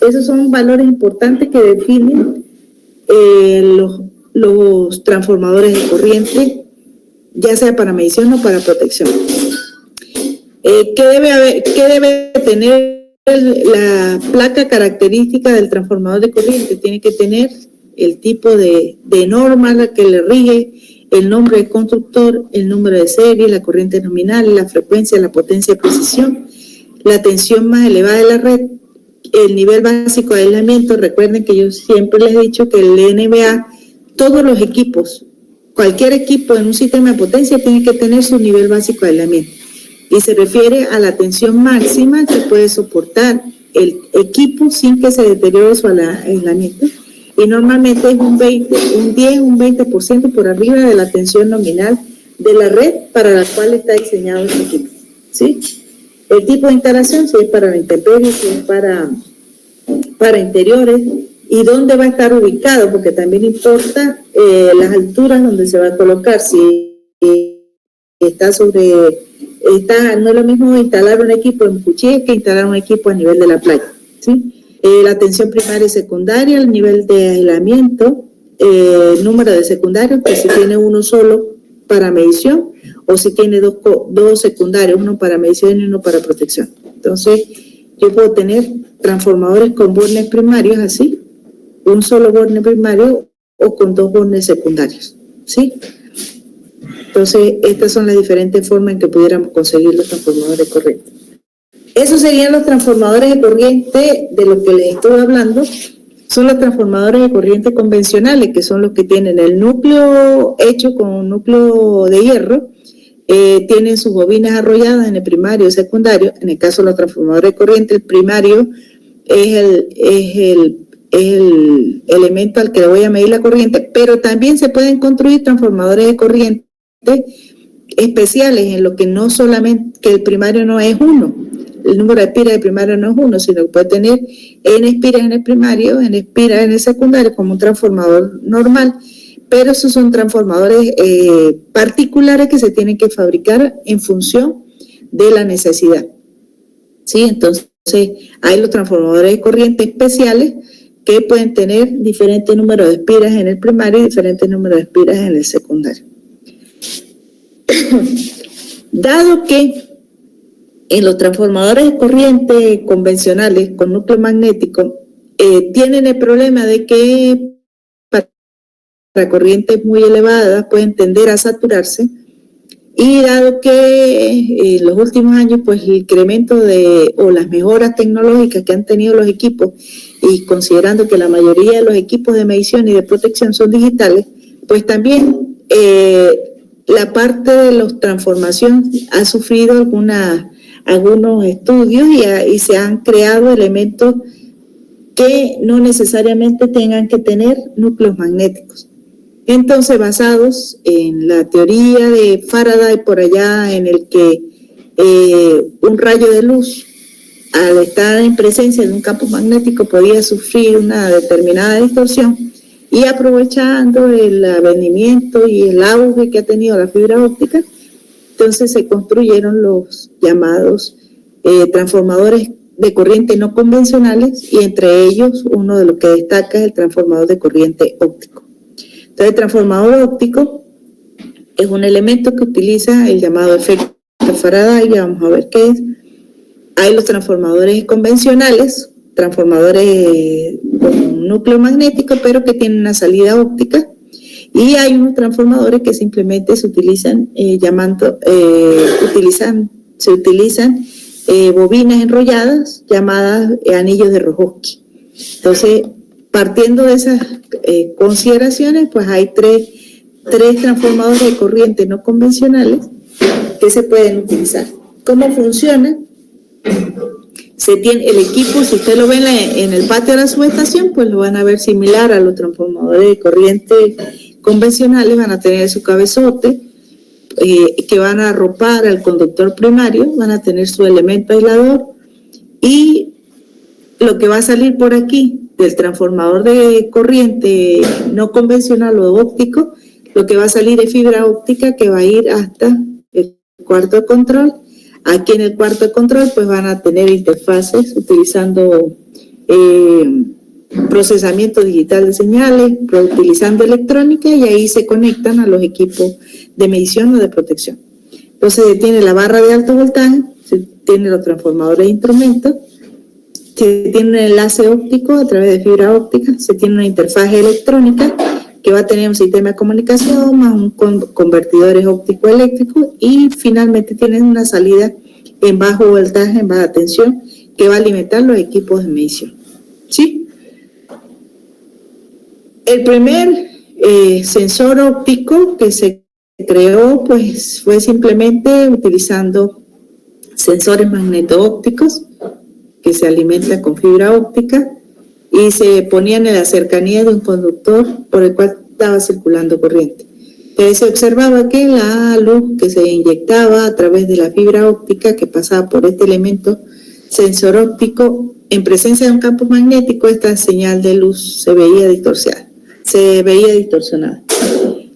esos son valores importantes que definen los transformadores de corriente, ya sea para medición o para protección. ¿Qué debe tener la placa característica del transformador de corriente? Tiene que tener el tipo de norma a la que le rige, el nombre del constructor, el número de serie, la corriente nominal, la frecuencia, la potencia de precisión, la tensión más elevada de la red, el nivel básico de aislamiento. Recuerden que yo siempre les he dicho que el NBA, todos los equipos, cualquier equipo en un sistema de potencia tiene que tener su nivel básico de aislamiento. Y se refiere a la tensión máxima que puede soportar el equipo sin que se deteriore su aislamiento. Y normalmente es un 20% por arriba de la tensión nominal de la red para la cual está diseñado ese equipo, ¿sí? El tipo de instalación, si es para la intemperie, si es para interiores, y dónde va a estar ubicado, porque también importa las alturas donde se va a colocar. Si está no es lo mismo instalar un equipo en Cuchillas que instalar un equipo a nivel de la playa, ¿sí? La tensión primaria y secundaria, el nivel de aislamiento, número de secundarios, que si tiene uno solo para medición, o si tiene dos secundarios, uno para medición y uno para protección. Entonces, yo puedo tener transformadores con bornes primarios así, un solo borne primario o con dos bornes secundarios, ¿sí? Entonces, estas son las diferentes formas en que pudiéramos conseguir los transformadores de corriente. Esos serían los transformadores de corriente de los que les estoy hablando. Son los transformadores de corriente convencionales, que son los que tienen el núcleo hecho con un núcleo de hierro, tienen sus bobinas arrolladas en el primario y secundario. En el caso de los transformadores de corriente, el primario es el elemento al que le voy a medir la corriente, pero también se pueden construir transformadores de corriente especiales, en lo que no solamente, que el primario no es uno, el número de espiras del primario no es uno, sino que puede tener N espiras en el primario, N espiras en el secundario, como un transformador normal, pero esos son transformadores particulares que se tienen que fabricar en función de la necesidad, ¿sí? Entonces, hay los transformadores de corriente especiales que pueden tener diferentes números de espiras en el primario y diferentes números de espiras en el secundario. Dado que en los transformadores de corriente convencionales con núcleo magnético tienen el problema de que para corrientes muy elevadas pueden tender a saturarse, y dado que en los últimos años pues el incremento o las mejoras tecnológicas que han tenido los equipos, y considerando que la mayoría de los equipos de medición y de protección son digitales, pues también la parte de la transformación ha sufrido algunos estudios y se han creado elementos que no necesariamente tengan que tener núcleos magnéticos. Entonces, basados en la teoría de Faraday por allá, en el que un rayo de luz, al estar en presencia de un campo magnético, podía sufrir una determinada distorsión, y aprovechando el avenimiento y el auge que ha tenido la fibra óptica, entonces se construyeron los llamados transformadores de corriente no convencionales, y entre ellos uno de los que destaca es el transformador de corriente óptico. Entonces, el transformador óptico es un elemento que utiliza el llamado efecto Faraday. Ya vamos a ver qué es. Hay los transformadores convencionales, transformadores con núcleo magnético, pero que tienen una salida óptica. Y hay unos transformadores que simplemente se utilizan se utilizan bobinas enrolladas llamadas anillos de Rogowski. Entonces, partiendo de esas consideraciones, pues hay tres transformadores de corriente no convencionales que se pueden utilizar. ¿Cómo funciona? El equipo, si usted lo ve en el patio de la subestación, pues lo van a ver similar a los transformadores de corriente convencionales. Van a tener su cabezote que van a arropar al conductor primario, van a tener su elemento aislador, y lo que va a salir por aquí del transformador de corriente no convencional o óptico, lo que va a salir es fibra óptica que va a ir hasta el cuarto de control. Aquí en el cuarto de control pues van a tener interfaces utilizando procesamiento digital de señales, utilizando electrónica, y ahí se conectan a los equipos de medición o de protección. Entonces se tiene la barra de alto voltaje, se tiene los transformadores de instrumentos, se tiene un enlace óptico a través de fibra óptica, se tiene una interfaz electrónica que va a tener un sistema de comunicación más un convertidores óptico-eléctricos, y finalmente tienen una salida en bajo voltaje, en baja tensión, que va a alimentar los equipos de medición. ¿Sí? El primer sensor óptico que se creó pues fue simplemente utilizando sensores magneto-ópticos que se alimentan con fibra óptica y se ponían en la cercanía de un conductor por el cual estaba circulando corriente. Entonces se observaba que la luz que se inyectaba a través de la fibra óptica que pasaba por este elemento sensor óptico, en presencia de un campo magnético, esta señal de luz se veía distorsionada.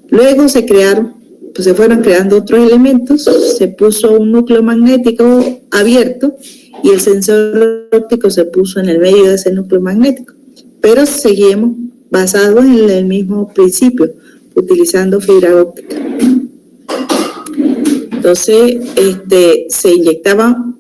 Luego se fueron creando otros elementos, se puso un núcleo magnético abierto y el sensor óptico se puso en el medio de ese núcleo magnético, pero seguimos basados en el mismo principio, utilizando fibra óptica. Entonces, se inyectaba,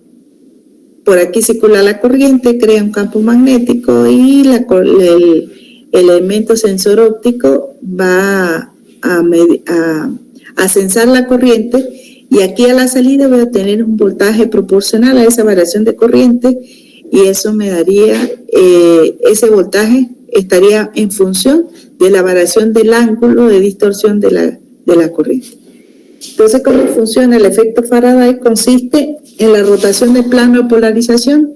por aquí circula la corriente, crea un campo magnético y el elemento sensor óptico va a sensar la corriente, y aquí a la salida voy a tener un voltaje proporcional a esa variación de corriente, y eso me daría, ese voltaje estaría en función de la variación del ángulo de distorsión de la corriente. Entonces, ¿cómo funciona el efecto Faraday? Consiste en la rotación de plano de polarización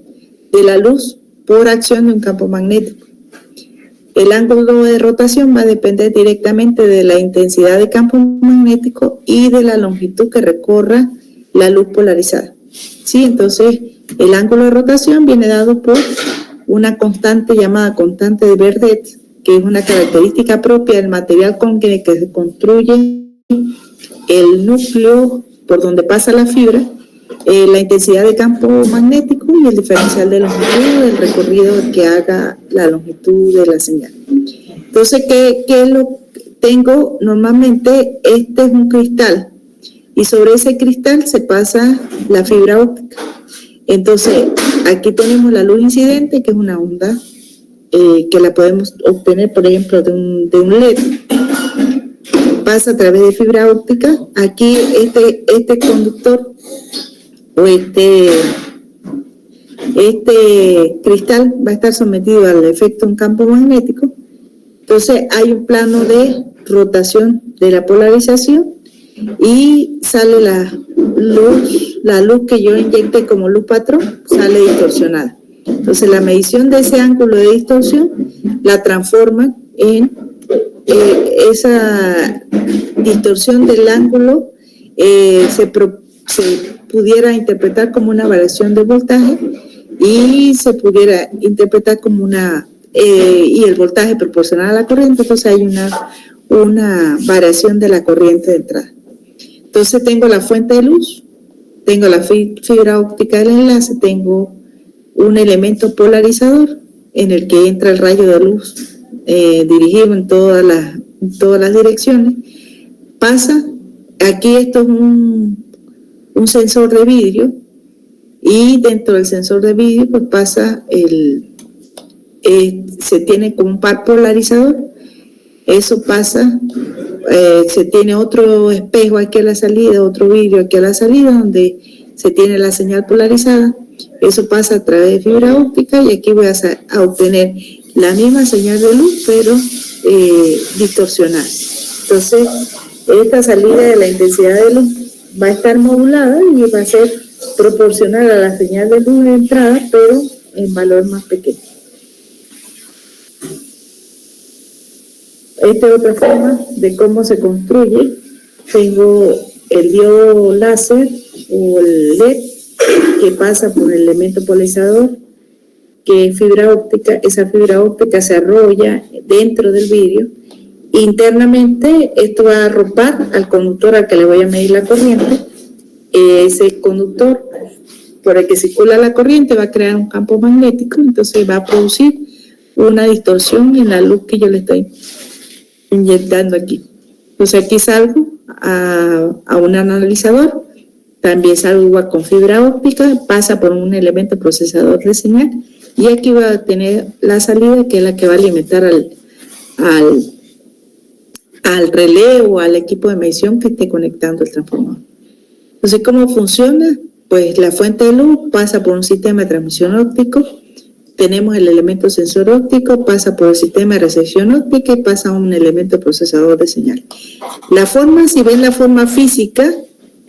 de la luz por acción de un campo magnético. El ángulo de rotación va a depender directamente de la intensidad de campo magnético y de la longitud que recorra la luz polarizada. ¿Sí? Entonces, el ángulo de rotación viene dado por una constante llamada constante de Verdet, que es una característica propia del material con que se construye el núcleo por donde pasa la fibra, la intensidad de campo magnético y el diferencial de longitud del recorrido que haga la longitud de la señal. Entonces, ¿qué es lo que tengo? Normalmente este es un cristal y sobre ese cristal se pasa la fibra óptica. Entonces, aquí tenemos la luz incidente, que es una onda que la podemos obtener, por ejemplo, de un LED. Pasa a través de fibra óptica. Aquí este conductor o este cristal va a estar sometido al efecto de un campo magnético. Entonces hay un plano de rotación de la polarización y sale la luz que yo inyecté como luz patrón, sale distorsionada. Entonces la medición de ese ángulo de distorsión la transforma en esa distorsión del ángulo, se pudiera interpretar como una variación de voltaje y se pudiera interpretar como y el voltaje proporcional a la corriente. Entonces hay una variación de la corriente de entrada. Entonces tengo la fuente de luz, tengo la fibra óptica del enlace, tengo un elemento polarizador en el que entra el rayo de luz dirigido en todas las direcciones. Pasa, aquí esto es un sensor de vidrio, y dentro del sensor de vidrio pues pasa se tiene como un par polarizador, eso pasa, se tiene otro espejo aquí a la salida, otro vidrio aquí a la salida donde se tiene la señal polarizada, eso pasa a través de fibra óptica y aquí voy a obtener la misma señal de luz pero distorsionada. Entonces esta salida de la intensidad de luz va a estar modulada y va a ser proporcional a la señal de luz de entrada pero en valor más pequeño. Esta es otra forma de cómo se construye. Tengo el diodo láser o el LED que pasa por el elemento polarizador, que es fibra óptica. Esa fibra óptica se arrolla dentro del vidrio. Internamente esto va a arropar al conductor al que le voy a medir la corriente. Ese conductor por el que circula la corriente va a crear un campo magnético, entonces va a producir una distorsión en la luz que yo le estoy inyectando aquí. Entonces aquí salgo a un analizador, también salgo igual con fibra óptica, pasa por un elemento procesador de señal y aquí va a tener la salida, que es la que va a alimentar al relé o al equipo de medición que esté conectando el transformador. Entonces, ¿cómo funciona? Pues la fuente de luz pasa por un sistema de transmisión óptico, tenemos el elemento sensor óptico, pasa por el sistema de recepción óptica y pasa a un elemento procesador de señal. La forma, si ven la forma física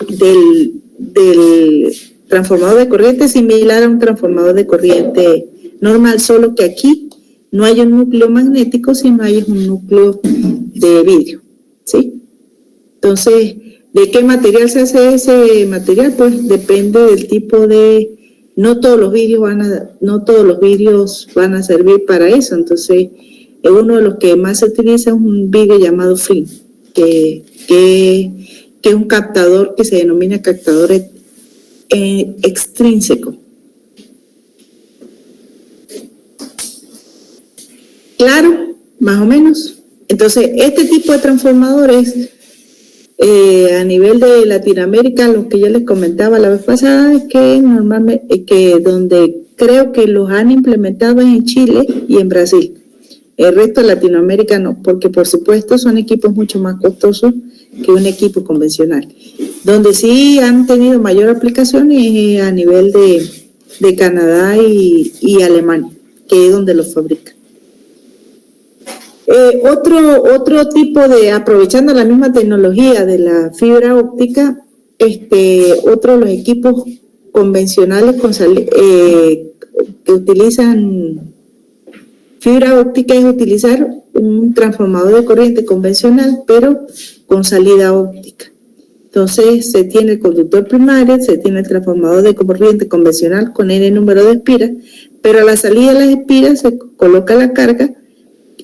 del transformador de corriente, es similar a un transformador de corriente normal, solo que aquí no hay un núcleo magnético, sino hay un núcleo de vidrio, ¿sí? Entonces, ¿de qué material se hace ese material? Pues depende del tipo de... No todos los vidrios van a servir para eso. Entonces, uno de los que más se utiliza es un vidrio llamado film, que es un captador que se denomina captador extrínseco. Claro, más o menos. Entonces, este tipo de transformadores a nivel de Latinoamérica, lo que yo les comentaba la vez pasada es que normalmente, donde creo que los han implementado es en Chile y en Brasil. El resto de Latinoamérica no, porque por supuesto son equipos mucho más costosos que un equipo convencional. Donde sí han tenido mayor aplicación es a nivel de Canadá y Alemania, que es donde los fabrican. Otro tipo de, aprovechando la misma tecnología de la fibra óptica, otro de los equipos convencionales que utilizan fibra óptica es utilizar un transformador de corriente convencional, pero con salida óptica. Entonces se tiene el conductor primario, se tiene el transformador de corriente convencional con N número de espiras, pero a la salida de las espiras se coloca la carga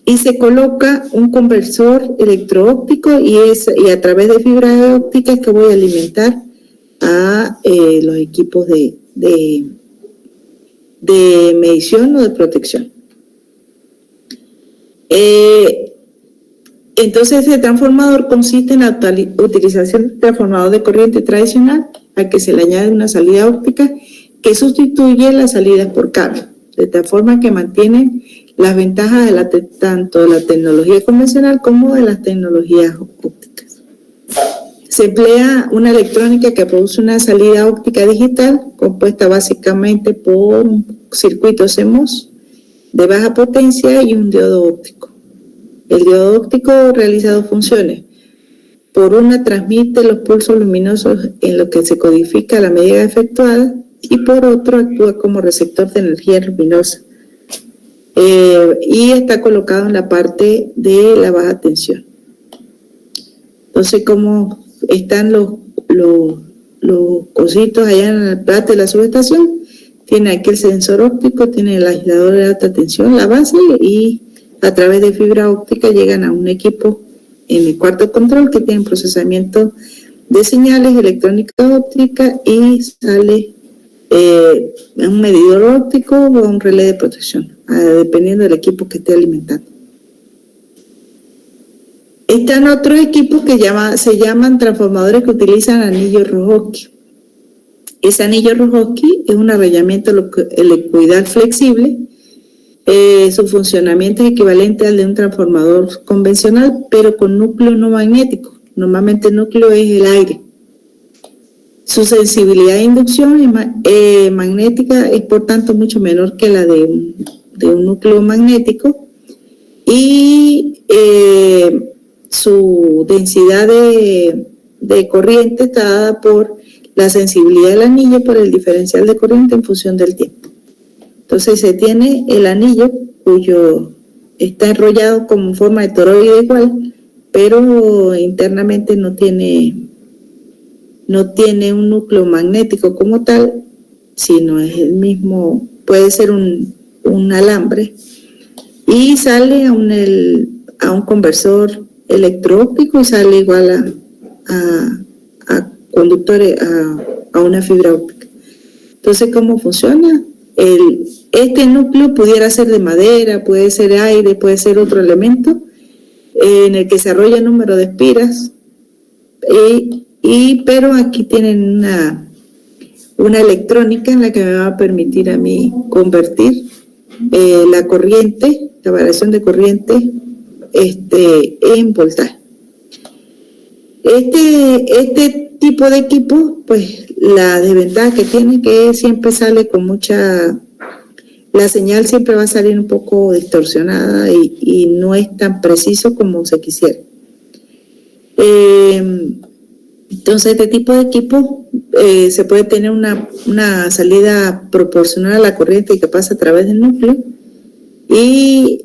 y se coloca un conversor electro-óptico y a través de fibra óptica es que voy a alimentar a los equipos de medición o de protección. Entonces, el transformador consiste en la utilización del transformador de corriente tradicional al que se le añade una salida óptica que sustituye las salidas por cable, de tal forma que mantiene las ventajas tanto de la tecnología convencional como de las tecnologías ópticas. Se emplea una electrónica que produce una salida óptica digital compuesta básicamente por un circuito CMOS de baja potencia y un diodo óptico. El diodo óptico realiza dos funciones. Por una, transmite los pulsos luminosos en lo que se codifica la medida efectuada y por otro, actúa como receptor de energía luminosa. Y está colocado en la parte de la baja tensión. Entonces, como están los cositos allá en el plato de la subestación, tiene aquí el sensor óptico, tiene el aislador de alta tensión, la base, y a través de fibra óptica llegan a un equipo en el cuarto de control que tiene procesamiento de señales, electrónica óptica y sale un medidor óptico o un relé de protección, dependiendo del equipo que esté alimentando. Están otros equipos que se llaman transformadores que utilizan anillo Rogowski. Ese anillo Rogowski es un arrollamiento helicoidal flexible. Su funcionamiento es equivalente al de un transformador convencional, pero con núcleo no magnético. Normalmente el núcleo es el aire. Su sensibilidad de inducción magnética es por tanto mucho menor que la de un núcleo magnético y su densidad de corriente está dada por la sensibilidad del anillo por el diferencial de corriente en función del tiempo. Entonces se tiene el anillo cuyo está enrollado como en forma de toroide igual, pero internamente no tiene no tiene un núcleo magnético como tal, sino es el mismo, puede ser un alambre, y sale a un conversor electro-óptico y sale igual a conductores, a una fibra óptica. Entonces, ¿cómo funciona? Este núcleo pudiera ser de madera, puede ser aire, puede ser otro elemento, en el que se arrolla el número de espiras, pero aquí tienen una electrónica en la que me va a permitir a mí convertir la corriente, la variación de corriente, en voltaje. Este tipo de equipo, pues la desventaja que tiene que siempre sale con la señal siempre va a salir un poco distorsionada y no es tan preciso como se quisiera. Entonces, este tipo de equipo se puede tener una salida proporcional a la corriente que pasa a través del núcleo y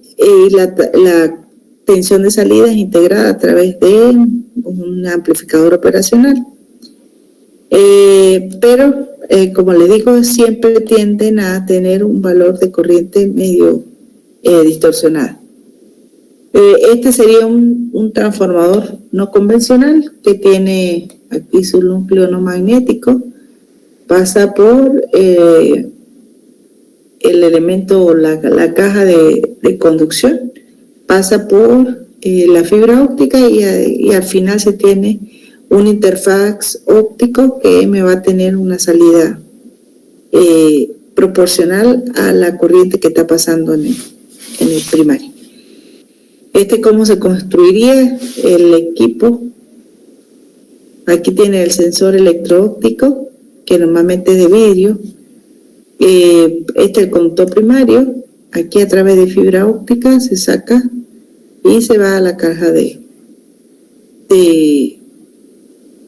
la tensión de salida es integrada a través de un amplificador operacional. Pero, como les digo, siempre tienden a tener un valor de corriente medio distorsionado. Este sería un transformador no convencional que tiene aquí su núcleo no magnético, pasa por el elemento, la caja de conducción, pasa por la fibra óptica y al final se tiene un interfaz óptico que me va a tener una salida proporcional a la corriente que está pasando en el primario. ¿Cómo se construiría el equipo? Aquí tiene el sensor electro-óptico, que normalmente es de vidrio. El conductor primario. Aquí a través de fibra óptica se saca y se va a la caja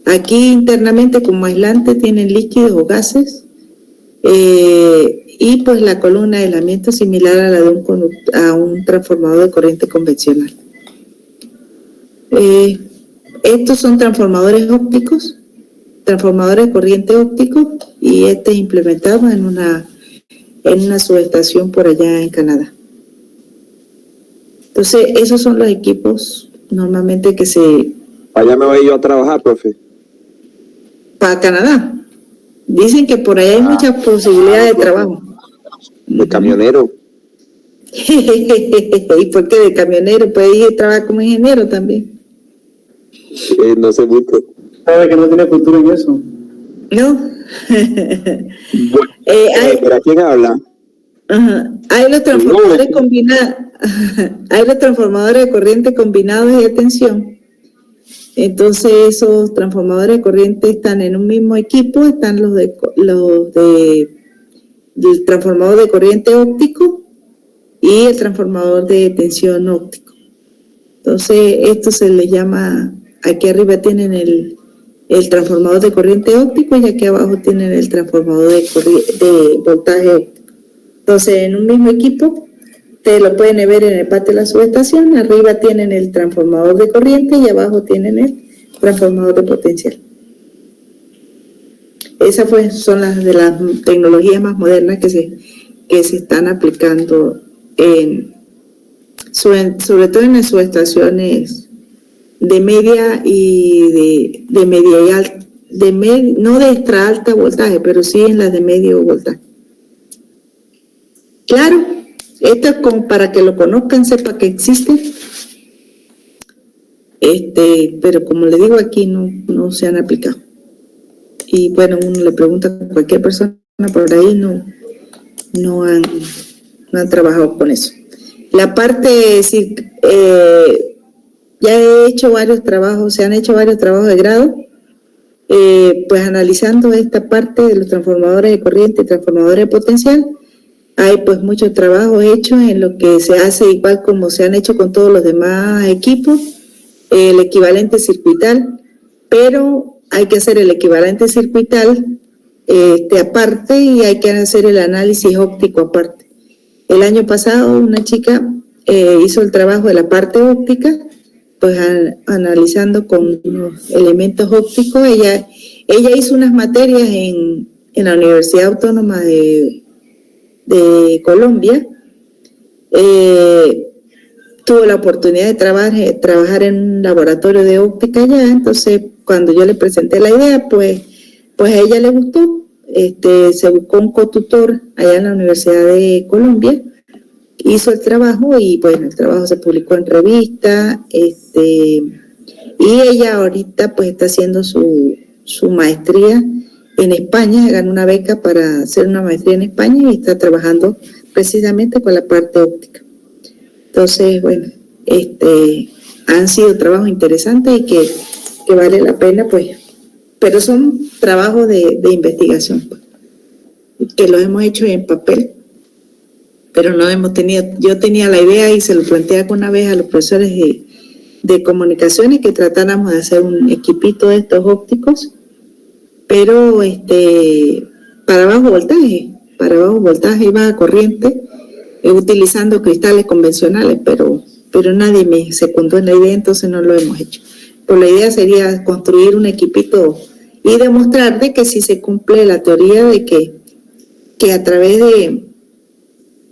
aquí internamente como aislante tienen líquidos o gases y pues la columna de aislamiento similar a la de un transformador de corriente convencional. Estos son transformadores ópticos, transformadores de corriente óptico, y este es implementado en una subestación por allá en Canadá. Entonces, esos son los equipos normalmente que se... Allá me voy yo a trabajar, profe. Para Canadá. Dicen que por ahí hay muchas posibilidades de trabajo. De camionero. ¿Y por qué de camionero? Puede ir a trabajar como ingeniero también. No sé mucho. Sabe que no tiene cultura en eso. ¿No? ¿Pero a quién habla? Hay los transformadores combinados. Hay los transformadores de corriente combinados y de tensión. Entonces esos transformadores de corriente están en un mismo equipo, están del transformador de corriente óptico y el transformador de tensión óptico. Entonces esto se le llama, aquí arriba tienen el transformador de corriente óptico y aquí abajo tienen el transformador de voltaje óptico. Entonces en un mismo equipo ustedes lo pueden ver en el patio de la subestación. Arriba tienen el transformador de corriente y abajo tienen el transformador de potencial. Esas pues son las de las tecnologías más modernas que se están aplicando sobre todo en las subestaciones de media y de media y alta, no de extra alta voltaje, pero sí en las de medio voltaje. Claro, esto es como para que lo conozcan, sepa que existe, pero como le digo, aquí no se han aplicado. Y bueno, uno le pregunta a cualquier persona por ahí, no han trabajado con eso. La parte, sí, ya he hecho varios trabajos, se han hecho varios trabajos de grado, pues analizando esta parte de los transformadores de corriente y transformadores de potencial. Hay pues muchos trabajos hechos en lo que se hace igual como se han hecho con todos los demás equipos, el equivalente circuital, pero hay que hacer el equivalente circuital aparte y hay que hacer el análisis óptico aparte. El año pasado una chica hizo el trabajo de la parte óptica, pues analizando con los elementos ópticos. Ella ella hizo unas materias en la Universidad Autónoma de Colombia. Tuvo la oportunidad de trabajar en un laboratorio de óptica allá. Entonces, cuando yo le presenté la idea, pues a ella le gustó. Se buscó un cotutor allá en la Universidad de Colombia, hizo el trabajo y bueno, el trabajo se publicó en revista, y ella ahorita pues está haciendo su maestría en España, ganó una beca para hacer una maestría en España y está trabajando precisamente con la parte óptica. Entonces, bueno, han sido trabajos interesantes y que vale la pena, pues, pero son trabajos de investigación, pues, que los hemos hecho en papel, pero no hemos tenido, yo tenía la idea y se lo planteé alguna vez a los profesores de comunicaciones que tratáramos de hacer un equipito de estos ópticos, pero para bajo voltaje y baja corriente, utilizando cristales convencionales, pero nadie me secundó en la idea, entonces no lo hemos hecho. Pero la idea sería construir un equipito y demostrar de que si se cumple la teoría de que a través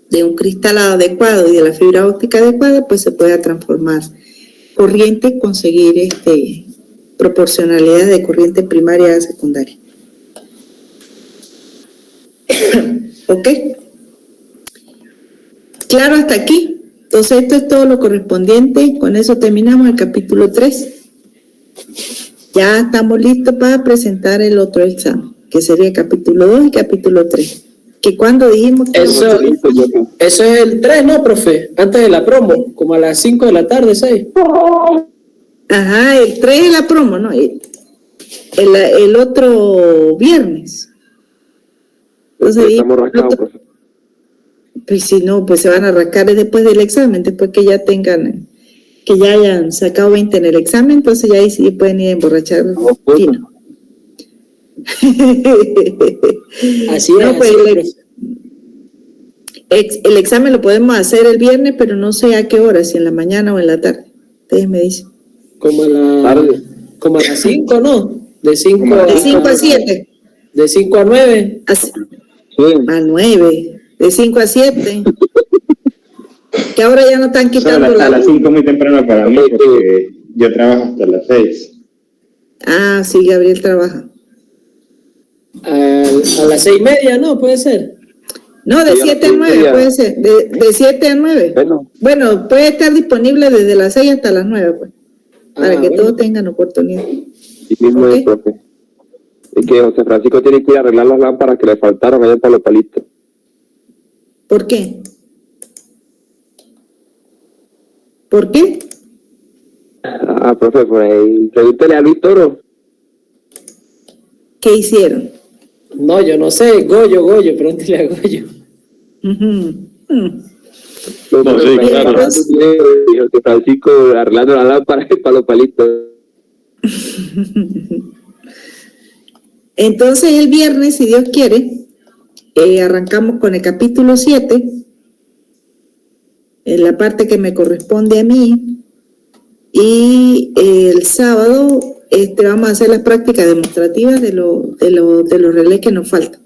de un cristal adecuado y de la fibra óptica adecuada, pues se pueda transformar corriente y conseguir proporcionalidad de corriente primaria a secundaria. ¿Ok? Claro, hasta aquí. Entonces, esto es todo lo correspondiente. Con eso terminamos el capítulo 3. Ya estamos listos para presentar el otro examen, que sería el capítulo 2 y capítulo 3. Que cuando dijimos que eso es el 3, ¿no, profe? Antes de la promo, como a las 5 de la tarde, 6. Ajá, el 3 es la promo, ¿no? El otro viernes. Entonces, Estamos rascados, profe. pues si no, pues se van a arrancar después del examen, después que ya hayan sacado 20 en el examen, entonces ya ahí sí pueden ir a emborrachar fino. Así no, es. pues, Así el examen lo podemos hacer el viernes, pero no sé a qué hora, si en la mañana o en la tarde. Ustedes me dicen. como a las 5, ¿no? De 5 a 7. De 5 a 9. A 9. De 5 a 7. Que ahora ya no están quitando a las 5 muy temprano para mí, porque yo trabajo hasta las 6. Ah, sí, Gabriel trabaja. A las 6:30, ¿no? Puede ser. No, de 7 a 9 puede ser. De 7 a 9. Bueno, puede estar disponible desde las 6 hasta las 9, pues. Para que todos tengan oportunidad. Sí mismo es, profe. Es que José Francisco tiene que ir a arreglar las lámparas que le faltaron allá para los palitos. ¿Por qué? ¿Por qué? Profe, pues pregúntele a Luis Toro. ¿Qué hicieron? No, yo no sé. Goyo, pregúntele a Goyo. No, sí, claro. José Francisco arreglando las lámparas para los palitos. Entonces el viernes, si Dios quiere, arrancamos con el capítulo 7, en la parte que me corresponde a mí, y el sábado vamos a hacer las prácticas demostrativas de los relés que nos faltan.